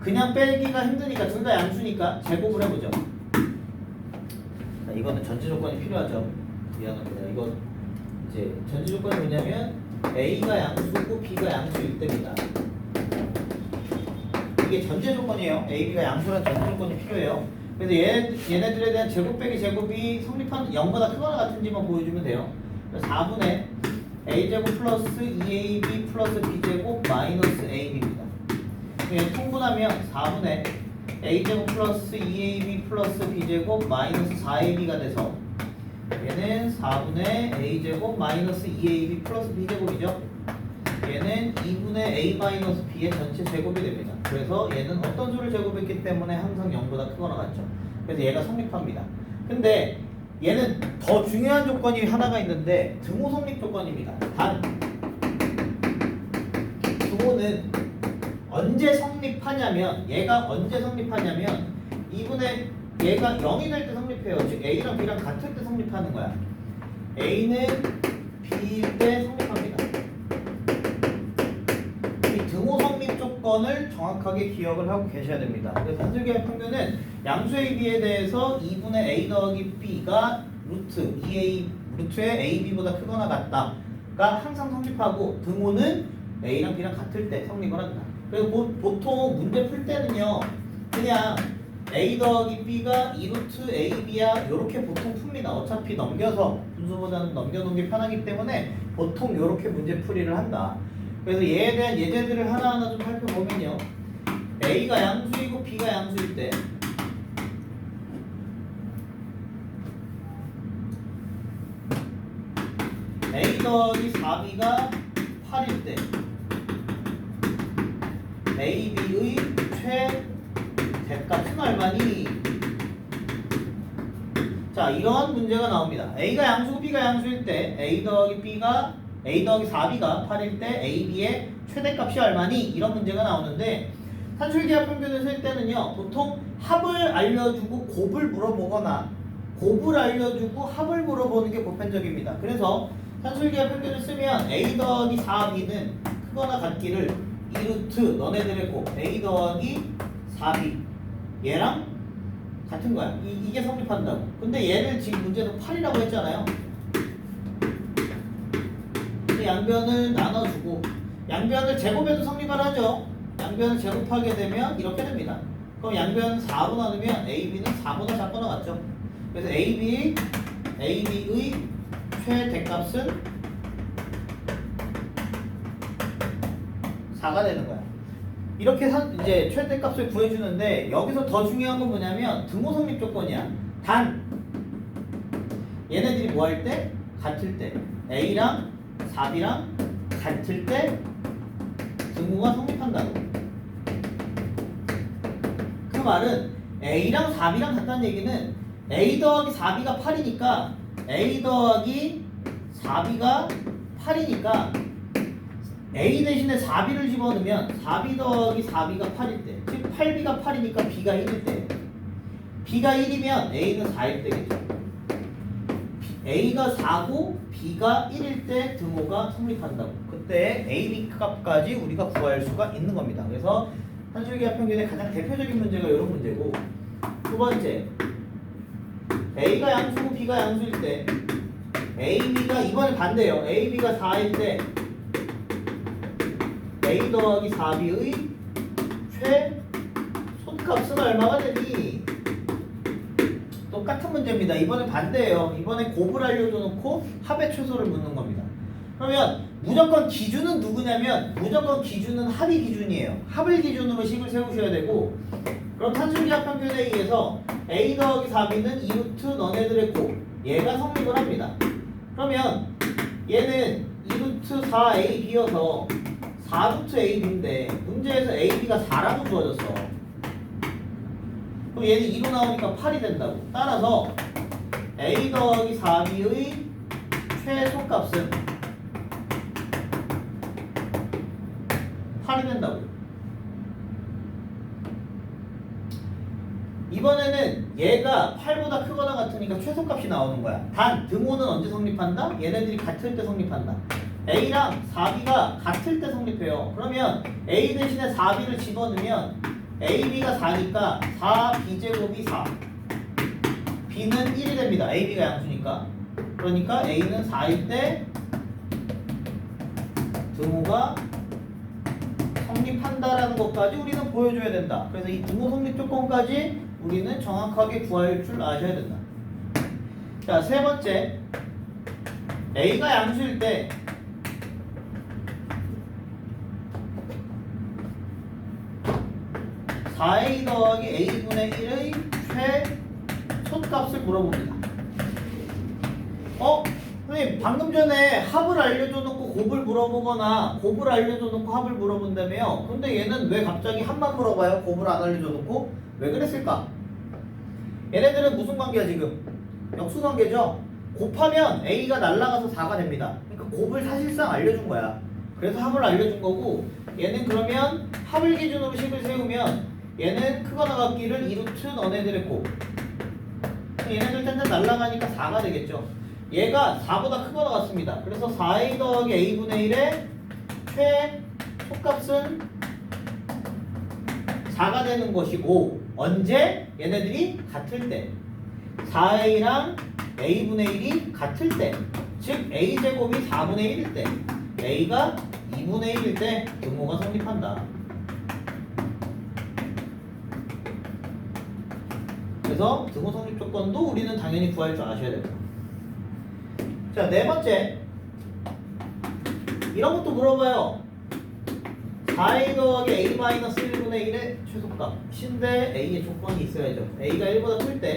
그냥 빼기가 힘드니까 둘 다 양수니까 제곱을 해보죠. 자, 이거는 전제 조건이 필요하죠. 미안합니다. 이거 이제 전제 조건이 뭐냐면 A가 양수고 B가 양수일 때입니다. 이게 전제 조건이에요. A, B가 양수라는 전제 조건이 필요해요. 그래서 얘네들에 대한 제곱 빼기 제곱이 성립한 0보다 크거나 같은지만 보여주면 돼요. 4분의 A제곱 플러스 2AB 플러스 B제곱 마이너스 AB입니다. 통분하면 4분의 A제곱 플러스 2AB 플러스 B제곱 마이너스 4AB가 돼서 얘는 4분의 A제곱 마이너스 2AB 플러스 B제곱이죠. 얘는 2분의 A 마이너스 B의 전체 제곱이 됩니다. 그래서 얘는 어떤 수를 제곱했기 때문에 항상 0보다 크거나 같죠. 그래서 얘가 성립합니다. 근데 얘는 더 중요한 조건이 하나가 있는데 등호 성립 조건입니다. 단 등호는 언제 성립하냐면 얘가 언제 성립하냐면 2분의 얘가 0이 될 때 성립해요. 즉 A랑 B랑 같을 때 성립하는 거야. A는 B일 때 성립합니다. 이 등호 성립 조건을 정확하게 기억을 하고 계셔야 됩니다. 그래서 산술기하 평균은 양수 AB에 대해서 2분의 A 더하기 B가 루트 2A 루트의 AB보다 크거나 같다가 항상 성립하고 등호는 A랑 B랑 같을 때 성립을 한다. 그래서 보통 문제 풀 때는요 그냥 A 더하기 B가 2루트 AB야 이렇게 보통 풉니다. 어차피 넘겨서 분수보다는 넘겨놓은 게 편하기 때문에 보통 이렇게 문제 풀이를 한다. 그래서 얘에 대한 예제들을 하나하나 좀 살펴보면요 A가 양수이고 B가 양수일 때 A 더하기 4B가 8일 때 AB의 최대값은 얼마니? 자 이러한 문제가 나옵니다. A가 양수고 B가 양수일 때 A 더하기 4B가 8일 때 AB의 최대값이 얼마니? 이런 문제가 나오는데 산술기하 평균을 쓸 때는요 보통 합을 알려주고 곱을 물어보거나 곱을 알려주고 합을 물어보는 게 보편적입니다. 그래서 산술기하 평균을 쓰면 A 더하기 4B는 크거나 같기를 2루트 너네들의 곱 A 더하기 4B 얘랑 같은 거야. 이게 성립한다고. 근데 얘를 지금 문제에서 8이라고 했잖아요. 양변을 나눠주고 양변을 제곱해도 성립을 하죠. 양변을 제곱하게 되면 이렇게 됩니다. 그럼 양변 4로 나누면 AB는 4보다 작거나 같죠. 그래서 AB의 최대값은 4가 되는 거야. 이렇게 이제 최대값을 구해주는데 여기서 더 중요한 건 뭐냐면 등호 성립 조건이야. 단 얘네들이 뭐 할 때? 같을 때 A랑 4B랑 같을 때 등호가 성립한다고. 그 말은 A랑 4B랑 같다는 얘기는 A 더하기 4B가 8이니까 A 더하기 4B가 8이니까 A 대신에 4B를 집어넣으면 4B 더하기 4B가 8일 때, 즉 8B가 8이니까 B가 1일 때, B가 1이면 A는 4일 때겠죠. A가 4고 B가 1일 때 등호가 성립한다고. 그때 A, B 값까지 우리가 구할 수가 있는 겁니다. 그래서 산술기하 평균의 가장 대표적인 문제가 이런 문제고, 두 번째 A가 양수고 B가 양수일 때 AB가 이번에 반대예요. AB가 4일 때 A 더하기 4B의 최소값은 얼마가 되니? 똑같은 문제입니다. 이번에 반대예요. 이번에 곱을 알려줘 놓고 합의 최소를 묻는 겁니다. 그러면 무조건 기준은 누구냐면 무조건 기준은 합의 기준이에요. 합을 기준으로 식을 세우셔야 되고, 그럼 산술기하 평균에 의해서 A 더하기 4B는 2루트 너네들의 곱 얘가 성립을 합니다. 그러면 얘는 2루트 4AB여서 4루트 AB인데 문제에서 AB가 4라고 주어졌어. 그럼 얘는 2로 나오니까 8이 된다고. 따라서 A 더하기 4B의 최소값은 8이 된다고. 이번에는 얘가 8보다 크거나 같으니까 최소값이 나오는 거야. 단 등호는 언제 성립한다? 얘네들이 같을 때 성립한다. A랑 4B가 같을 때 성립해요. 그러면 A 대신에 4B를 집어넣으면 AB가 4니까 4B제곱이 4 B는 1이 됩니다. AB가 양수니까. 그러니까 A는 4일 때 등호가 성립한다라는 것까지 우리는 보여줘야 된다. 그래서 이 등호 성립 조건까지 우리는 정확하게 구할 줄 아셔야 된다. 자, 세 번째 A가 양수일 때 (4a) 더하기 a분의 1의 최소값을 물어봅니다. 선생님 방금 전에 합을 알려줘 놓고 곱을 물어보거나 곱을 알려줘 놓고 합을 물어본다며요. 근데 얘는 왜 갑자기 합만 물어봐요? 곱을 안 알려줘 놓고? 왜 그랬을까? 얘네들은 무슨 관계야 지금? 역수관계죠? 곱하면 a가 날라가서 4가 됩니다. 그러니까 곱을 사실상 알려준 거야. 그래서 합을 알려준 거고, 얘는 그러면 합을 기준으로 식을 세우면 얘는 크거나 같기를 2루트 너네들의 곱. 얘네들 짠짠 날라가니까 4가 되겠죠. 얘가 4보다 크거나 같습니다. 그래서 4a 더하기 a분의 1의 최소값은 4가 되는 것이고, 언제? 얘네들이 같을 때. 4a랑 a분의 1이 같을 때, 즉 a제곱이 4분의 1일 때, a가 2분의 1일 때 등호가 성립한다. 그래서 등호 성립 조건도 우리는 당연히 구할 줄 아셔야 됩니다. 자, 네 번째. 이런 것도 물어봐요. 4a 더하기 a-1분의 1의 최소값. 신데 a의 조건이 있어야죠. a가 1보다 클 때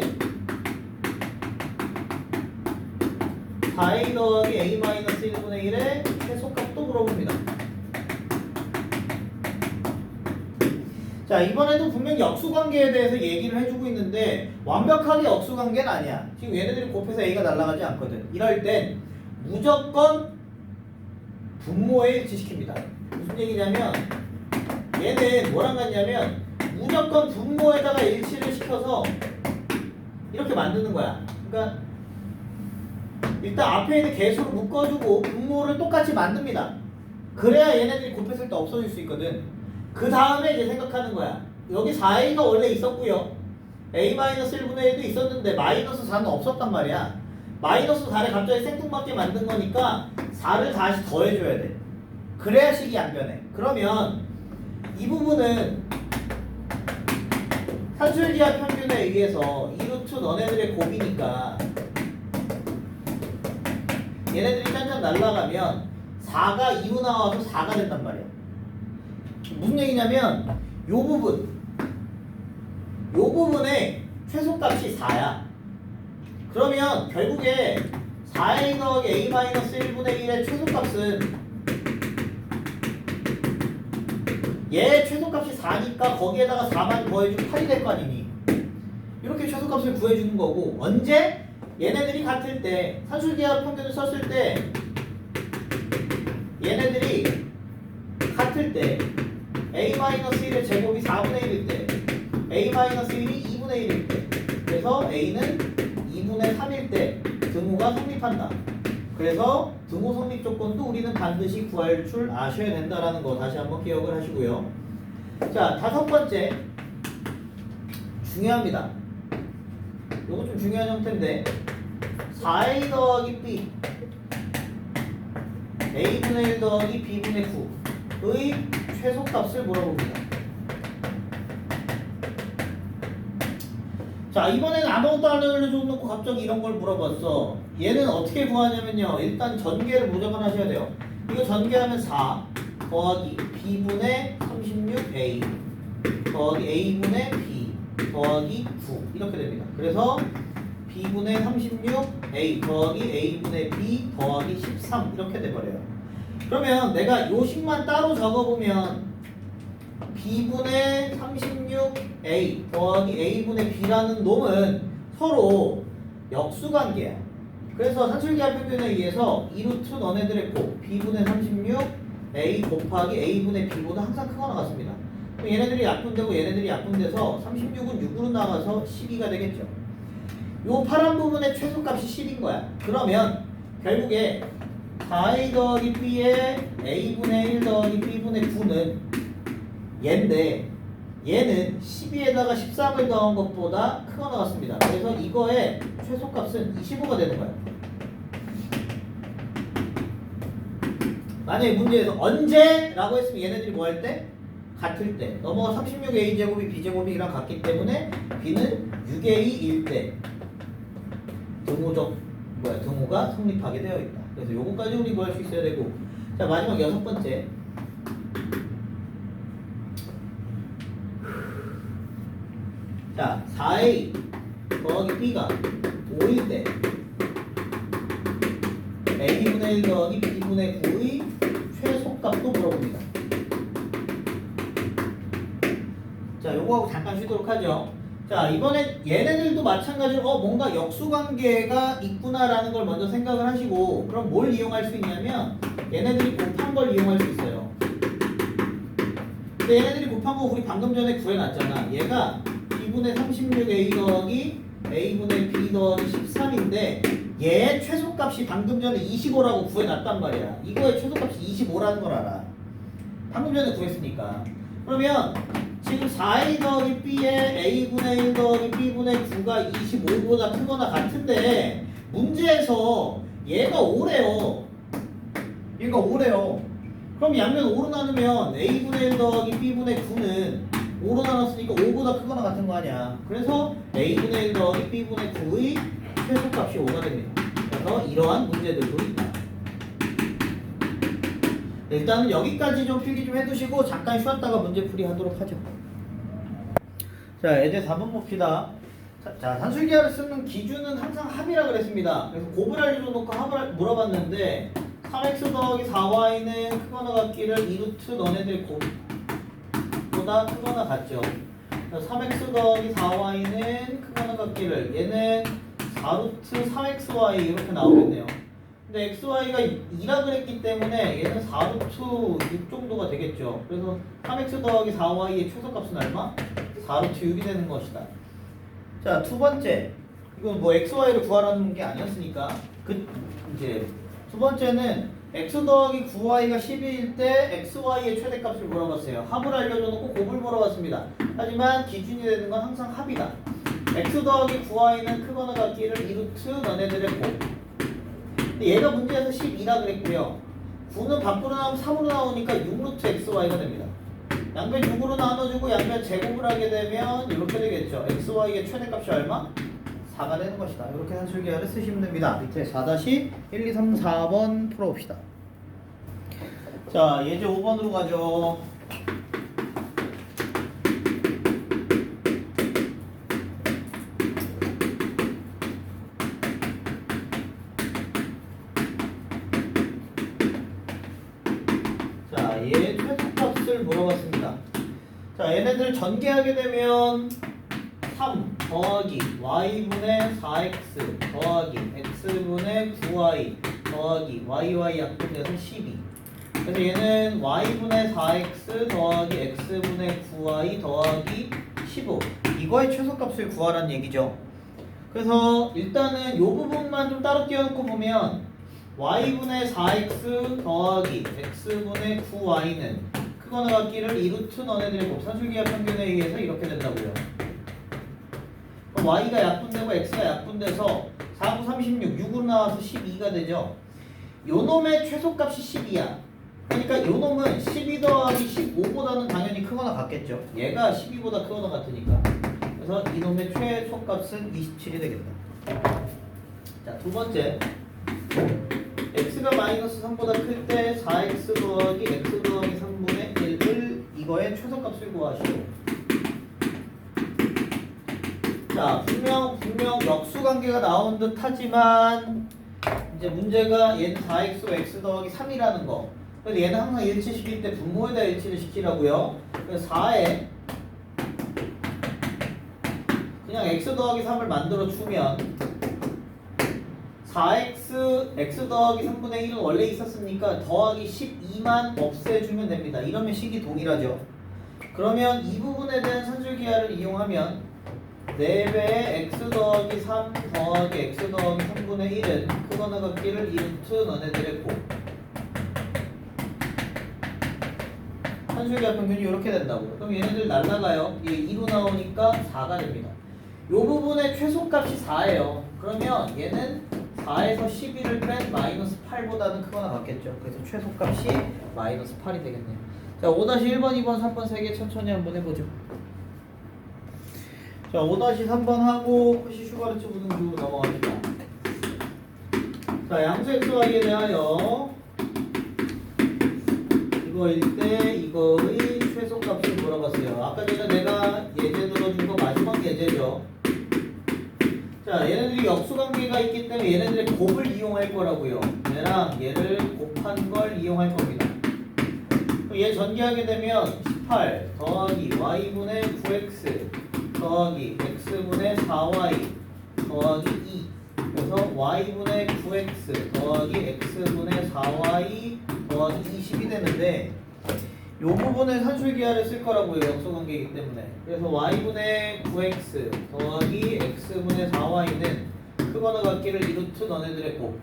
4a 더하기 a-1분의 1의 최소값도 물어봅니다. 자, 이번에도 분명히 역수관계에 대해서 얘기를 해주고 있는데 완벽하게 역수관계는 아니야. 지금 얘네들이 곱해서 a가 날아가지 않거든. 이럴 땐 무조건 분모에 일치시킵니다. 무슨 얘기냐면 얘는 뭐랑 같냐면 무조건 분모에다가 일치를 시켜서 이렇게 만드는 거야. 그러니까 일단 앞에 있는 개수를 묶어주고 분모를 똑같이 만듭니다. 그래야 얘네들이 곱했을 때 없어질 수 있거든. 그 다음에 이제 생각하는 거야. 여기 4a가 원래 있었고요. a-1분의 1도 있었는데 마이너스 4는 없었단 말이야. 마이너스 4를 갑자기 생뚱맞게 만든 거니까 4를 다시 더해줘야 돼. 그래야 식이 안 변해. 그러면 이 부분은 산술기하 평균에 의해서 2루트 너네들의 곱이니까 얘네들이 짠짠 날라가면 4가 2로 나와서 4가 된단 말이야. 무슨 얘기냐면 요 부분의 최소값이 4야. 그러면 결국에 4a 더하기 a-1분의 1의 최소값은 얘 최소값이 4니까 거기에다가 4만 더해주면 8이 될 거 아니니. 이렇게 최소값을 구해주는 거고, 언제? 얘네들이 같을 때, 산술기하 평균을 썼을 때 얘네들이 같을 때 a-1의 제곱이 4분의 1일 때 a-1이 2분의 1일 때, 그래서 a는 2분의 3일 때 등호가 성립한다. 그래서 등호 성립 조건도 우리는 반드시 구할 줄 아셔야 된다라는 거 다시 한번 기억을 하시고요. 자, 다섯 번째 중요합니다. 이거 좀 중요한 형태인데 4a 더하기 b a분의 1 더하기 b분의 9의 최소값을 물어봅니다. 자, 이번에는 아무것도 안 알려줘놓고 갑자기 이런 걸 물어봤어. 얘는 어떻게 구하냐면요, 일단 전개를 무조건 하셔야 돼요. 이거 전개하면 4 더하기 b분의 36a 더하기 a분의 b 더하기 9 이렇게 됩니다. 그래서 b분의 36a 더하기 a분의 b 더하기 13 이렇게 돼버려요. 그러면 내가 요 식만 따로 적어보면 b분의 36a 더하기 a분의 b라는 놈은 서로 역수관계야. 그래서 산술기하 평균에 의해서 2루트 너네들의 곱 b분의 36a 곱하기 a분의 b보다 항상 크거나 같습니다. 그럼 얘네들이 약분되고 얘네들이 약분돼서 36은 6으로 나가서 12가 되겠죠. 요 파란 부분의 최소값이 10인 거야. 그러면 결국에 4a 더하기 b의 a분의 1 더하기 b분의 9는 얘인데 얘는 12에다가 13을 더한 것보다 크거나 같습니다. 그래서 이거의 최소값은 25가 되는 거야. 만약에 문제에서 언제? 라고 했으면 얘네들이 뭐 할 때? 같을 때. 넘어가 36a 제곱이 b 제곱이랑 같기 때문에 b는 6a일 때 등호가 성립하게 되어 있다. 그래서 요거까지 우리 구할 수 있어야 되고, 자, 마지막 여섯 번째. 자, 4a 더하기 b가 5일 때 a분의 1 더하기 b분의 9의 최소값도 물어봅니다. 자, 요거하고 잠깐 쉬도록 하죠. 자, 이번엔 얘네들도 마찬가지로 뭔가 역수관계가 있구나라는 걸 먼저 생각을 하시고, 그럼 뭘 이용할 수 있냐면 얘네들이 곱한 걸 이용할 수 있어요. 근데 근데 얘네들이 곱한 거 우리 방금 전에 구해놨잖아. 얘가 2분의 36a 더하기 a분의 b 더하기 13인데 얘 최소값이 방금 전에 25라고 구해놨단 말이야. 이거의 최소값이 25라는 걸 알아. 방금 전에 구했으니까. 그러면 지금 4a 더하기 b의 a분의 1 더하기 b분의 9가 25보다 크거나 같은데 문제에서 얘가 5래요. 얘가 5래요. 그럼 양면 5로 나누면 a분의 1 더하기 b분의 9는 5로 나눴으니까 5보다 크거나 같은 거 아니야. 그래서 a분의 1 더하기 b분의 9의 최소값이 5가 됩니다. 그래서 이러한 문제들도 있다. 일단은 여기까지 좀 필기 좀 해두시고 잠깐 쉬었다가 문제풀이 하도록 하죠. 자, 이제 4번 봅시다. 자, 산술기하를 쓰는 기준은 항상 합이라 그랬습니다. 그래서 곱을 알려줘 놓고 합을 물어봤는데 3x 더하기 4y는 크거나 같기를 2루트 너네들 곱보다 크거나 같죠. 3x 더하기 4y는 크거나 같기를 얘는 4루트 3xy 이렇게 나오겠네요. 근데 xy가 2라 그랬기 때문에 얘는 4루트 6 정도가 되겠죠. 그래서 3x 더하기 4y의 최소값은 얼마? 4루트 6이 되는 것이다. 자, 두 번째. 이건 뭐 xy를 구하라는 게 아니었으니까 이제 두 번째는 x 더하기 9y가 12일 때 xy의 최대값을 물어봤어요. 합을 알려줘 놓고 곱을 물어봤습니다. 하지만 기준이 되는 건 항상 합이다. x 더하기 9y는 크거나 같기를 2루트 너네들의 곱. 근데 얘가 문제에서 12라 그랬고요. 9는 밖으로 나오면 3으로 나오니까 6루트 xy가 됩니다. 양변 6으로 나눠주고 양변 제곱을 하게 되면 이렇게 되겠죠. xy의 최대값이 얼마? 4가 되는 것이다. 이렇게 산술기하를 쓰시면 됩니다. 밑에 4-1, 2, 3, 4번 풀어봅시다. 자, 예제 5번으로 가죠. 자, 얘 최소값을 물어봤습니다. 자, 얘네들 전개하게 되면 3 더하기 y분의 4x 더하기 x분의 9y 더하기 yy 약분돼서 12. 그래서 얘는 y분의 4x 더하기 x분의 9y 더하기 15. 이거의 최소값을 구하라는 얘기죠. 그래서 일단은 이 부분만 좀 따로 띄워놓고 보면 y분의 4x 더하기 x분의 9y는 크거나 같기를 2루트 너네들의 곱산술기하 평균에 의해서 이렇게 된다고요. 그럼 y가 약분되고 x가 약분돼서 4, 9, 36, 6으로 나와서 12가 되죠. 요 놈의 최소값이 12야. 그러니까 요 놈은 12 더하기 15보다는 당연히 크거나 같겠죠. 얘가 12보다 크거나 같으니까. 그래서 이 놈의 최소값은 27이 되겠다. 자, 두 번째. x가 마이너스 3보다 클 때 4x 더하기 x 더하기 3분의 1을 이거의 최소값을 구하시오. 자, 분명 역수관계가 나온 듯 하지만 이제 문제가 얘는 4x와 x 더하기 3이라는 거. 그래서 얘는 항상 일치시킬 때 분모에다 일치를 시키라고요. 그래서 4에 그냥 x 더하기 3을 만들어 주면 4x x 더하기 3분의 1은 원래 있었으니까 더하기 12만 없애주면 됩니다. 이러면 식이 동일하죠. 그러면 이 부분에 대한 산술기하를 이용하면 4배의 x 더하기 3 더하기 x 더하기 3분의 1은 크거나 같기를 2루트 너네들의 곱. 산술기하 평균이 이렇게 된다고. 그럼 얘네들 날라가요. 얘 2로 나오니까 4가 됩니다. 이 부분의 최소값이 4예요. 그러면 얘는 4에서 11을 뺀 마이너스 8보다는 크거나 같겠죠. 그래서 최소값이 마이너스 8이 되겠네요. 자, 5-1번, 2번, 3번 3개 천천히 한번 해보죠. 자, 5-3번 하고 시슈가르츠 부등식으로 넘어갑니다. 자, 양수 xy에 대하여 이거일 때 이거의 최소값을 물어봤어요. 아까 전에 내가 예제 들어준 거 마지막 예제죠. 자, 얘네들이 역수관계가 있기 때문에 얘네들의 곱을 이용할 거라고요. 얘랑 얘를 곱한 걸 이용할 겁니다. 얘 전개하게 되면 18 더하기 y분의 9x 더하기 x분의 4y 더하기 2. 그래서 y분의 9x 더하기 x분의 4y 더하기 20이 되는데 요 부분을 산술기하를 쓸 거라고요. 역소관계이기 때문에. 그래서 y분의 9x 더하기 x분의 4y는 크거나 같기를 2루트 너네들의 곱.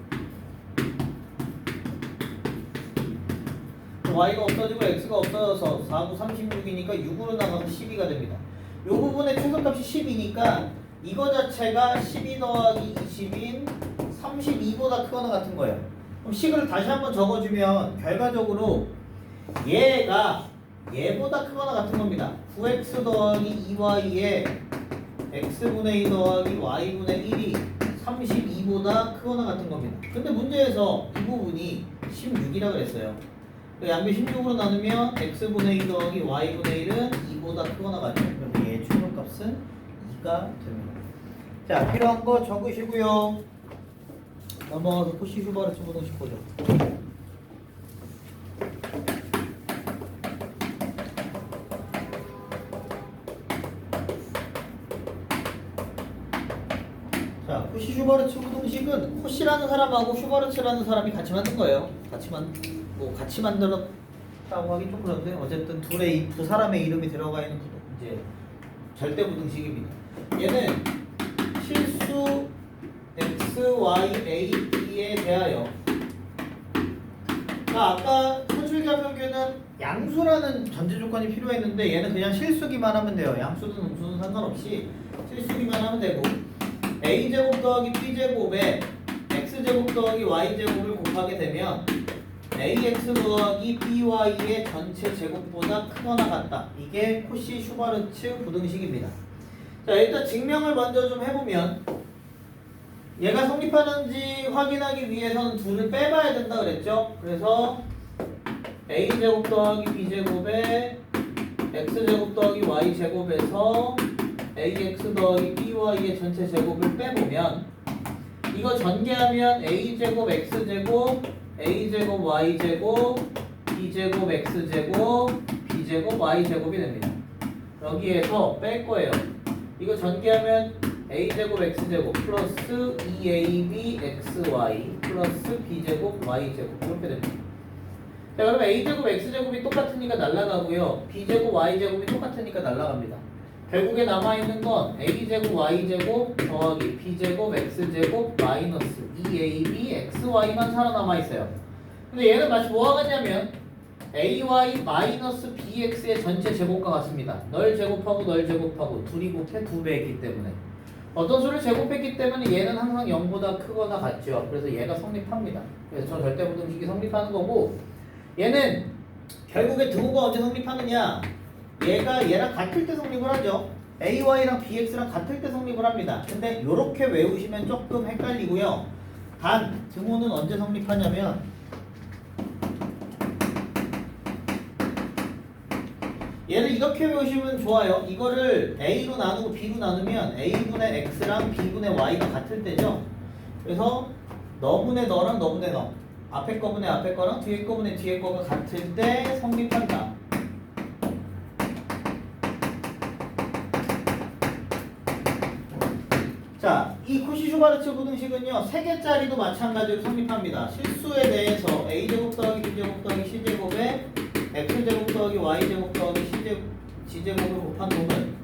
y가 없어지고 x가 없어져서 4, 9, 36이니까 6으로 나가면 12가 됩니다. 요 부분의 최소값이 10이니까 이거 자체가 12 더하기 20인 32보다 크거나 같은 거예요. 그럼 식을 다시 한번 적어주면 결과적으로 얘가 얘보다 크거나 같은 겁니다. 9x 더하기 2y에 x분의 2 더하기 y분의 1이 32보다 크거나 같은 겁니다. 근데 문제에서 이 부분이 16이라 그랬어요. 양변 16으로 나누면 x분의 2 더하기 y분의 1은 2보다 크거나 같죠. 그럼 얘의 최소값은 2가 됩니다. 자, 필요한 거 적으시고요. 넘어가서 코시 슈바르츠 부등식 보죠. 자, 코시 슈바르츠 부등식은 코시라는 사람하고 슈바르츠라는 사람이 같이 만든 거예요. 같이 만들었다고 하긴 좀 그런데 어쨌든 두 사람의 이름이 들어가 있는 이제 절대 부등식입니다. 얘는 실수 x, y, a, b에 대하여 아까 산술기하 평균은 양수라는 전제 조건이 필요했는데 얘는 그냥 실수기만 하면 돼요. 양수든 음수든 상관없이 실수기만 하면 되고 a제곱 더하기 b제곱에 x제곱 더하기 y제곱을 곱하게 되면 ax 더하기 by의 전체 제곱보다 크거나 같다. 이게 코시 슈바르츠 부등식입니다. 자, 일단 증명을 먼저 좀 해보면 얘가 성립하는지 확인하기 위해서는 둘을 빼봐야 된다 그랬죠. 그래서 a제곱 더하기 b제곱에 x제곱 더하기 y제곱에서 ax 더하기 by의 전체 제곱을 빼보면 이거 전개하면 a제곱 x제곱 a제곱 y제곱 b제곱 x제곱 b제곱 y제곱이 됩니다. 여기에서 뺄 거예요. 이거 전개하면 a제곱 x제곱 플러스 2ab xy 플러스 b제곱 y제곱 이렇게 됩니다. 자, 그러면 a제곱 x제곱이 똑같으니까 날아가고요. b제곱 y제곱이 똑같으니까 날아갑니다. 결국에 남아있는 건 a제곱 y제곱 더하기 b제곱 x제곱 마이너스 2ab xy만 살아남아있어요. 근데 얘는 마치 뭐와 같냐면 ay 마이너스 bx의 전체 제곱과 같습니다. 널 제곱하고 널 제곱하고 둘이 곱해 2배이기 때문에 어떤 수를 제곱했기 때문에 얘는 항상 0보다 크거나 같죠. 그래서 얘가 성립합니다. 그래서 저 절대부등식이 성립하는 거고 얘는 결국에 등호가 언제 성립하느냐 얘가 얘랑 같을 때 성립을 하죠. ay랑 bx랑 같을 때 성립을 합니다. 근데 이렇게 외우시면 조금 헷갈리고요. 단 등호는 언제 성립하냐면 얘를 이렇게 외우시면 좋아요. 이거를 a로 나누고 b로 나누면 a분의 x랑 b분의 y가 같을 때죠. 그래서 너분의 너랑 너분의 너 앞에 거분의 앞에 거랑 뒤에 거분의 뒤에 거가 같을 때 성립한다. 자, 이 코시 슈바르츠 부등식은요 3개짜리도 마찬가지로 성립합니다. 실수에 대해서 a제곱 더하기 b제곱 더하기 c제곱에 x제곱 더하기 y제곱 더하기 g제곱을 곱한 놈은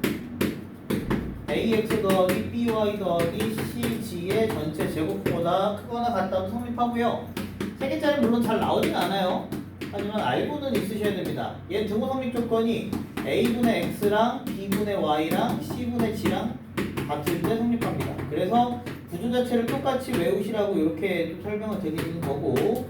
ax 더하기 by 더하기 cg의 전체 제곱보다 크거나 같다고 성립하고요. 3개짜리 물론 잘 나오진 않아요. 하지만 알고는 있으셔야 됩니다. 얘 등호 성립 조건이 a분의 x랑 b분의 y랑 c분의 g랑 같을 때 성립합니다. 그래서 구조 자체를 똑같이 외우시라고 이렇게 좀 설명을 드리는 거고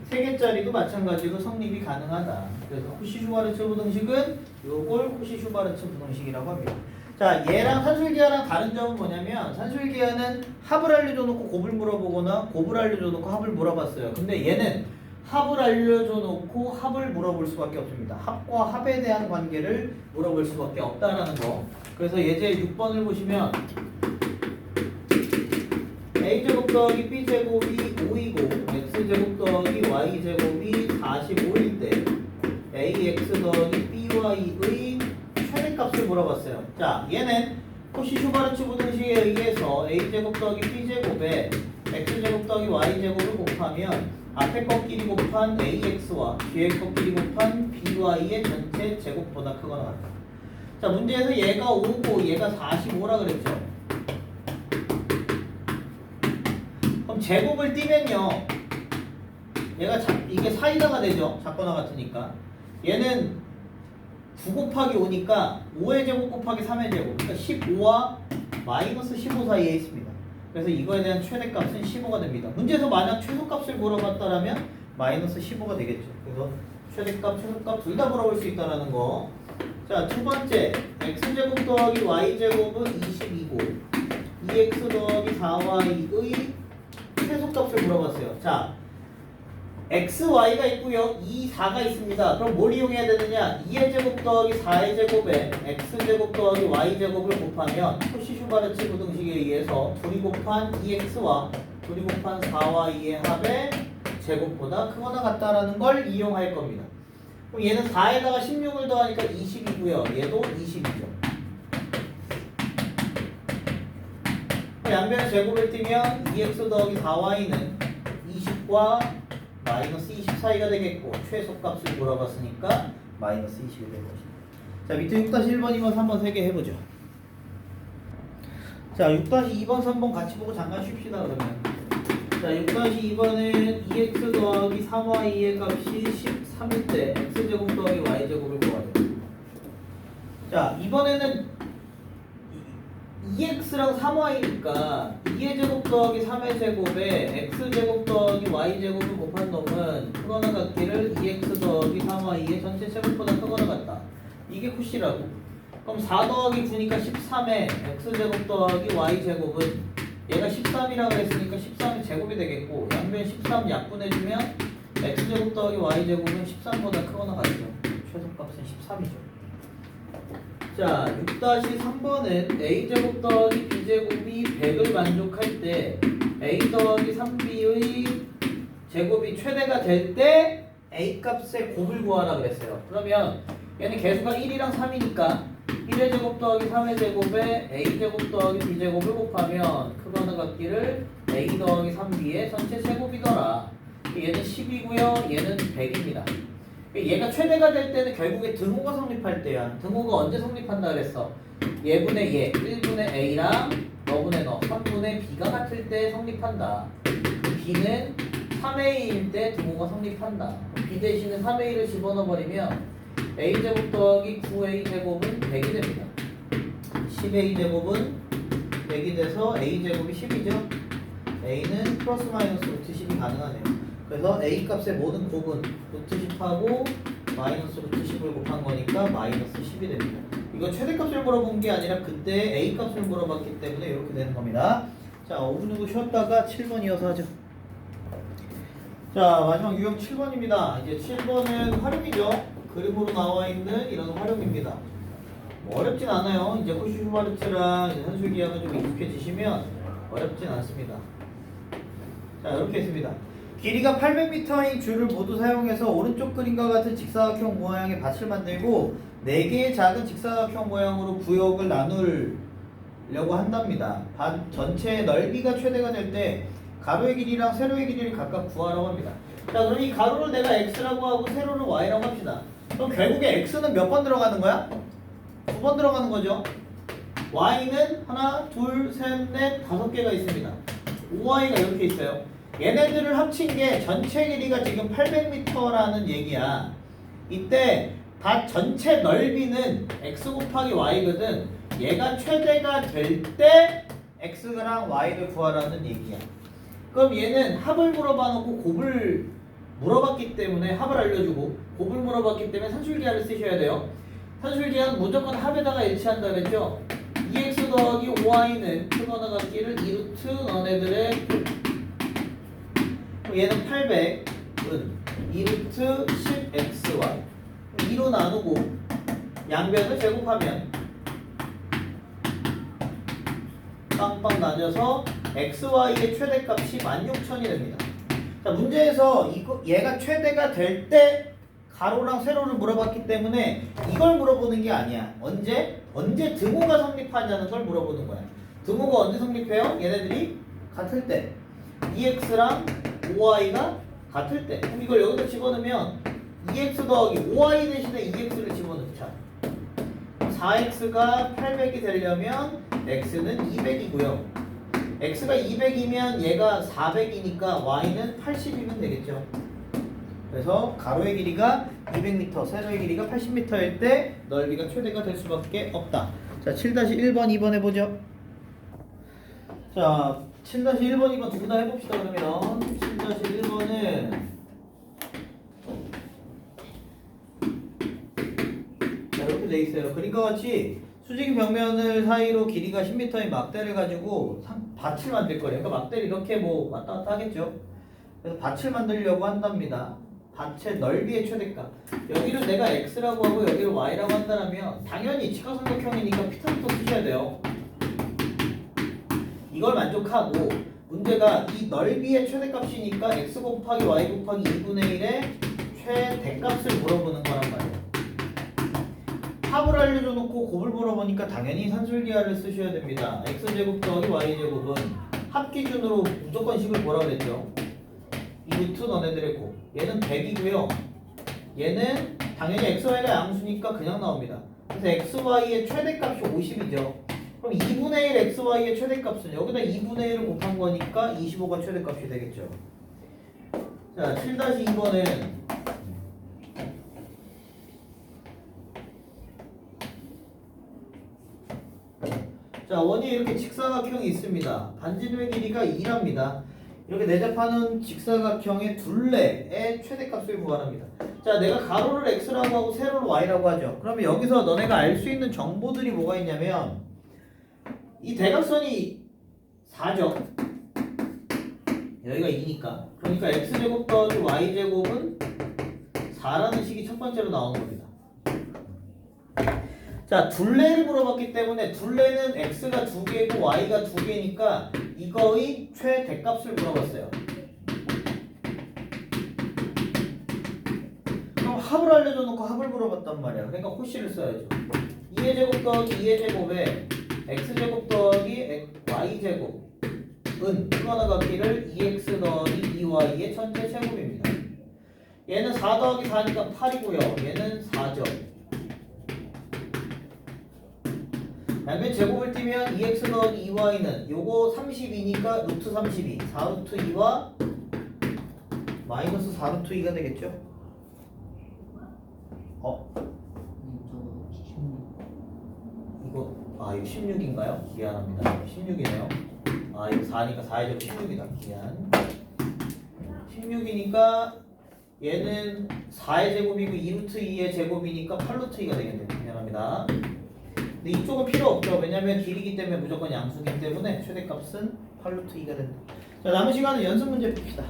3개짜리도 마찬가지로 성립이 가능하다. 그래서 코시 슈바르츠 부등식은 요걸 코시 슈바르츠 부등식이라고 합니다. 자, 얘랑 산술기하랑 다른 점은 뭐냐면 산술기하는 합을 알려줘 놓고 곱을 물어보거나 곱을 알려줘 놓고 합을 물어봤어요. 근데 얘는 합을 알려줘 놓고 합을 물어볼 수밖에 없습니다. 합과 합에 대한 관계를 물어볼 수밖에 없다라는 거. 그래서 예제 6번을 보시면 a제곱 더하기 b제곱이 5이고 x제곱 더하기 y제곱이 45일 때 ax 더하기 by의 최대값을 물어봤어요. 자, 얘는 코시 슈바르츠 부등식에 의해서 a제곱 더하기 b제곱에 x제곱 더하기 y제곱을 곱하면 제곱하면 앞에 것끼리 곱한 AX와 뒤에 것끼리 곱한 BY의 전체 제곱보다 크거나 같다. 자, 문제에서 얘가 5고 얘가 45라 그랬죠. 그럼 제곱을 띄면요. 얘가 이게 사이다가 되죠. 작거나 같으니까. 얘는 9 곱하기 5니까 5의 제곱 곱하기 3의 제곱. 그러니까 15와 마이너스 15 사이에 있습니다. 그래서 이거에 대한 최대값은 15가 됩니다. 문제에서 만약 최소값을 물어봤다라면 마이너스 15가 되겠죠. 그래서 최대값, 최소값 둘 다 물어볼 수 있다는 거. 자, 두 번째, x제곱 더하기 y제곱은 22고 2x 더하기 4y의 최소값을 물어봤어요. 자, x, y가 있고요. 2, 4가 있습니다. 그럼 뭘 이용해야 되느냐? 2의 제곱 더하기 4의 제곱에 x제곱 더하기 y제곱을 곱하면 코시-슈바르츠 부등식에 의해서 둘이 곱한 2x와 둘이 곱한 4y의 합의 제곱보다 크거나 같다라는 걸 이용할 겁니다. 그럼 얘는 4에다가 16을 더하니까 20이고요. 얘도 20이죠. 양변의 제곱을 띄면 2x 더하기 4y는 20과 마이너스 20 사이가 되겠고 최소값을 물어봤으니까 마이너스 20이 될 것입니다. 자, 밑에 6-1번이면 3번 3개 해보죠. 자, 6-2번 3번 같이 보고 잠깐 쉽시다 그러면. 자, 6-2번은 2x 더하기 3y의 값이 13일 때 x제곱 더하기 y제곱을 구하죠. 자, 이번에는 2x랑 3y니까 2의 제곱 더하기 3의 제곱에 x제곱 더하기 y제곱을 곱한 놈은 크거나 같기를 2x 더하기 3y의 전체 제곱보다 크거나 같다. 이게 컷이라고. 그럼 4 더하기 9니까 13에 x제곱 더하기 y제곱은 얘가 13이라고 했으니까 13이 제곱이 되겠고 양변 13 약분해주면 x제곱 더하기 y제곱은 13보다 크거나 같죠. 최소값은 13이죠. 자, 6-3번은 a제곱 더하기 b제곱이 100을 만족할 때 a 더하기 3b의 제곱이 최대가 될 때 a 값의 곱을 구하라 그랬어요. 그러면 얘는 개수가 1이랑 3이니까 1의 제곱 더하기 3의 제곱에 a제곱 더하기 b제곱을 곱하면 크거나 같기를 a 더하기 3b의 전체 제곱이더라. 얘는 10이고요. 얘는 100입니다. 얘가 최대가 될 때는 결국에 등호가 성립할 때야. 등호가 언제 성립한다 그랬어? 얘분의 얘, 1분의 a랑 너분의 너, 3분의 b가 같을 때 성립한다. b는 3a일 때 등호가 성립한다. b 대신에 3a를 집어넣어버리면 a제곱 더하기 9a제곱은 100이 됩니다. 10a제곱은 100이 돼서 a제곱이 10이죠. a는 플러스 마이너스 루트 10이 가능하네요. 그래서 a 값의 모든 곱은 루트 10하고 마이너스 루트 10을 곱한 거니까 마이너스 10이 됩니다. 이거 최대값을 물어본 게 아니라 그때 a 값을 물어봤기 때문에 이렇게 되는 겁니다. 자, 5분 정도 쉬었다가 7번 이어서 하죠. 자, 마지막 유형 7번입니다. 이제 7번은 활용이죠. 그림으로 나와 있는 이런 활용입니다. 뭐 어렵진 않아요. 이제 코시-슈바르츠랑 산술기하고 좀 익숙해지시면 어렵진 않습니다. 자, 이렇게 했습니다. 길이가 800m인 줄을 모두 사용해서 오른쪽 그림과 같은 직사각형 모양의 밭을 만들고 4개의 작은 직사각형 모양으로 구역을 나누려고 한답니다. 밭 전체의 넓이가 최대가 될 때 가로의 길이랑 세로의 길이를 각각 구하라고 합니다. 자, 그럼 이 가로를 내가 x라고 하고 세로를 y라고 합시다. 그럼 결국에 x는 몇 번 들어가는 거야? 2번 들어가는 거죠. y는 하나, 둘, 셋, 넷, 5개가 있습니다. 5y가 이렇게 있어요. 얘네들을 합친 게 전체 길이가 지금 800m라는 얘기야. 이때 밭 전체 넓이는 x 곱하기 y거든. 얘가 최대가 될 때 x랑 y를 구하라는 얘기야. 그럼 얘는 합을 물어봐 놓고 곱을 물어봤기 때문에 합을 알려주고 곱을 물어봤기 때문에 산술기하를 쓰셔야 돼요. 산술기하는 무조건 합에다가 일치한다 그랬죠. 2x 더하기 5y는 크거나 같기를 2루트 너네들의 얘는 800은 2루트 10xy 2로 나누고 양변을 제곱하면 빵빵 나눠서 xy의 최대값이 16,000이 됩니다. 자, 문제에서 얘가 최대가 될 때 가로랑 세로를 물어봤기 때문에 이걸 물어보는 게 아니야. 언제 등호가 성립하냐는 걸 물어보는 거야. 등호가 언제 성립해요? 얘네들이 같을 때. 2x랑 5y가 같을 때. 그럼 이걸 여기다 집어넣으면 2x 더하기 5y 대신에 2x를 집어넣자. 4x가 800이 되려면 x는 200이고요. x가 200이면 얘가 400이니까 y는 80이면 되겠죠. 그래서 가로의 길이가 200m, 세로의 길이가 80m일 때 넓이가 최대가 될 수밖에 없다. 자, 7-1번, 2번 해보죠. 자, 7-1번, 2번 둘 다 해봅시다. 그러면 7-1번은 자, 이렇게 돼 있어요. 그림과 같이 수직 벽면을 사이로 길이가 10m인 막대를 가지고 밭을 만들 거예요. 그러니까 막대를 이렇게 뭐 왔다 갔다 하겠죠. 그래서 밭을 만들려고 한답니다. 밭의 넓이의 최대값. 여기를 내가 x라고 하고 여기를 y라고 한다면 당연히 직각삼각형이니까 피타부터 쓰셔야 돼요. 이걸 만족하고 문제가 이 넓이의 최대값이니까 x 곱하기 y 곱하기 2분의 1의 최대값을 물어보는 거란 말이에요. 합을 알려줘 놓고 곱을 물어보니까 당연히 산술기하를 쓰셔야 됩니다. x제곱 더하기 y제곱은 합 기준으로 무조건 식을 보라 그랬죠. 이 루트 너네들의 곱. 얘는 100이고요. 얘는 당연히 xy가 양수니까 그냥 나옵니다. 그래서 xy의 최대값이 50이죠. 그럼 2분의 1 xy의 최대값은 여기다 2분의 1을 곱한 거니까 25가 최대값이 되겠죠. 자, 7-2번은 자, 원이 이렇게 직사각형이 있습니다. 반지름의 길이가 2랍니다. 이렇게 내접하는 직사각형의 둘레의 최대값을 구하랍니다. 자, 내가 가로를 x라고 하고 세로를 y라고 하죠. 그러면 여기서 너네가 알 수 있는 정보들이 뭐가 있냐면 이 대각선이 4죠. 여기가 2니까. 그러니까 x제곱 더하기 y제곱은 4라는 식이 첫 번째로 나오는 겁니다. 자, 둘레를 물어봤기 때문에 둘레는 x가 2개고 y가 2개니까 이거의 최대값을 물어봤어요. 그럼 합을 알려줘 놓고 합을 물어봤단 말이야. 그러니까 호씨를 써야죠. 2의 제곱 더하기 2의 제곱에 x제곱 더하기 y제곱은 이거나 같기를 2x 더하기 2y의 전체 제곱입니다. 얘는 4 더하기 4니까 8이고요. 얘는 4죠. 양변 제곱을 띄면 2x 더하기 2y는 요거 32니까 루트 32 4루트 2와 마이너스 4루트 2가 되겠죠? 이거 이거 16인가요? 미안합니다. 16이네요. 이거 4니까 4의 제곱 16이다. 미안. 16이니까 얘는 4의 제곱이고 2루트 2의 제곱이니까 8루트 2가 되겠네요. 미안합니다. 근데 이쪽은 필요 없죠. 왜냐면 길이기 때문에 무조건 양수기 때문에 최대값은 8루트 2가 된다. 자, 남은 시간은 연습 문제 풉시다.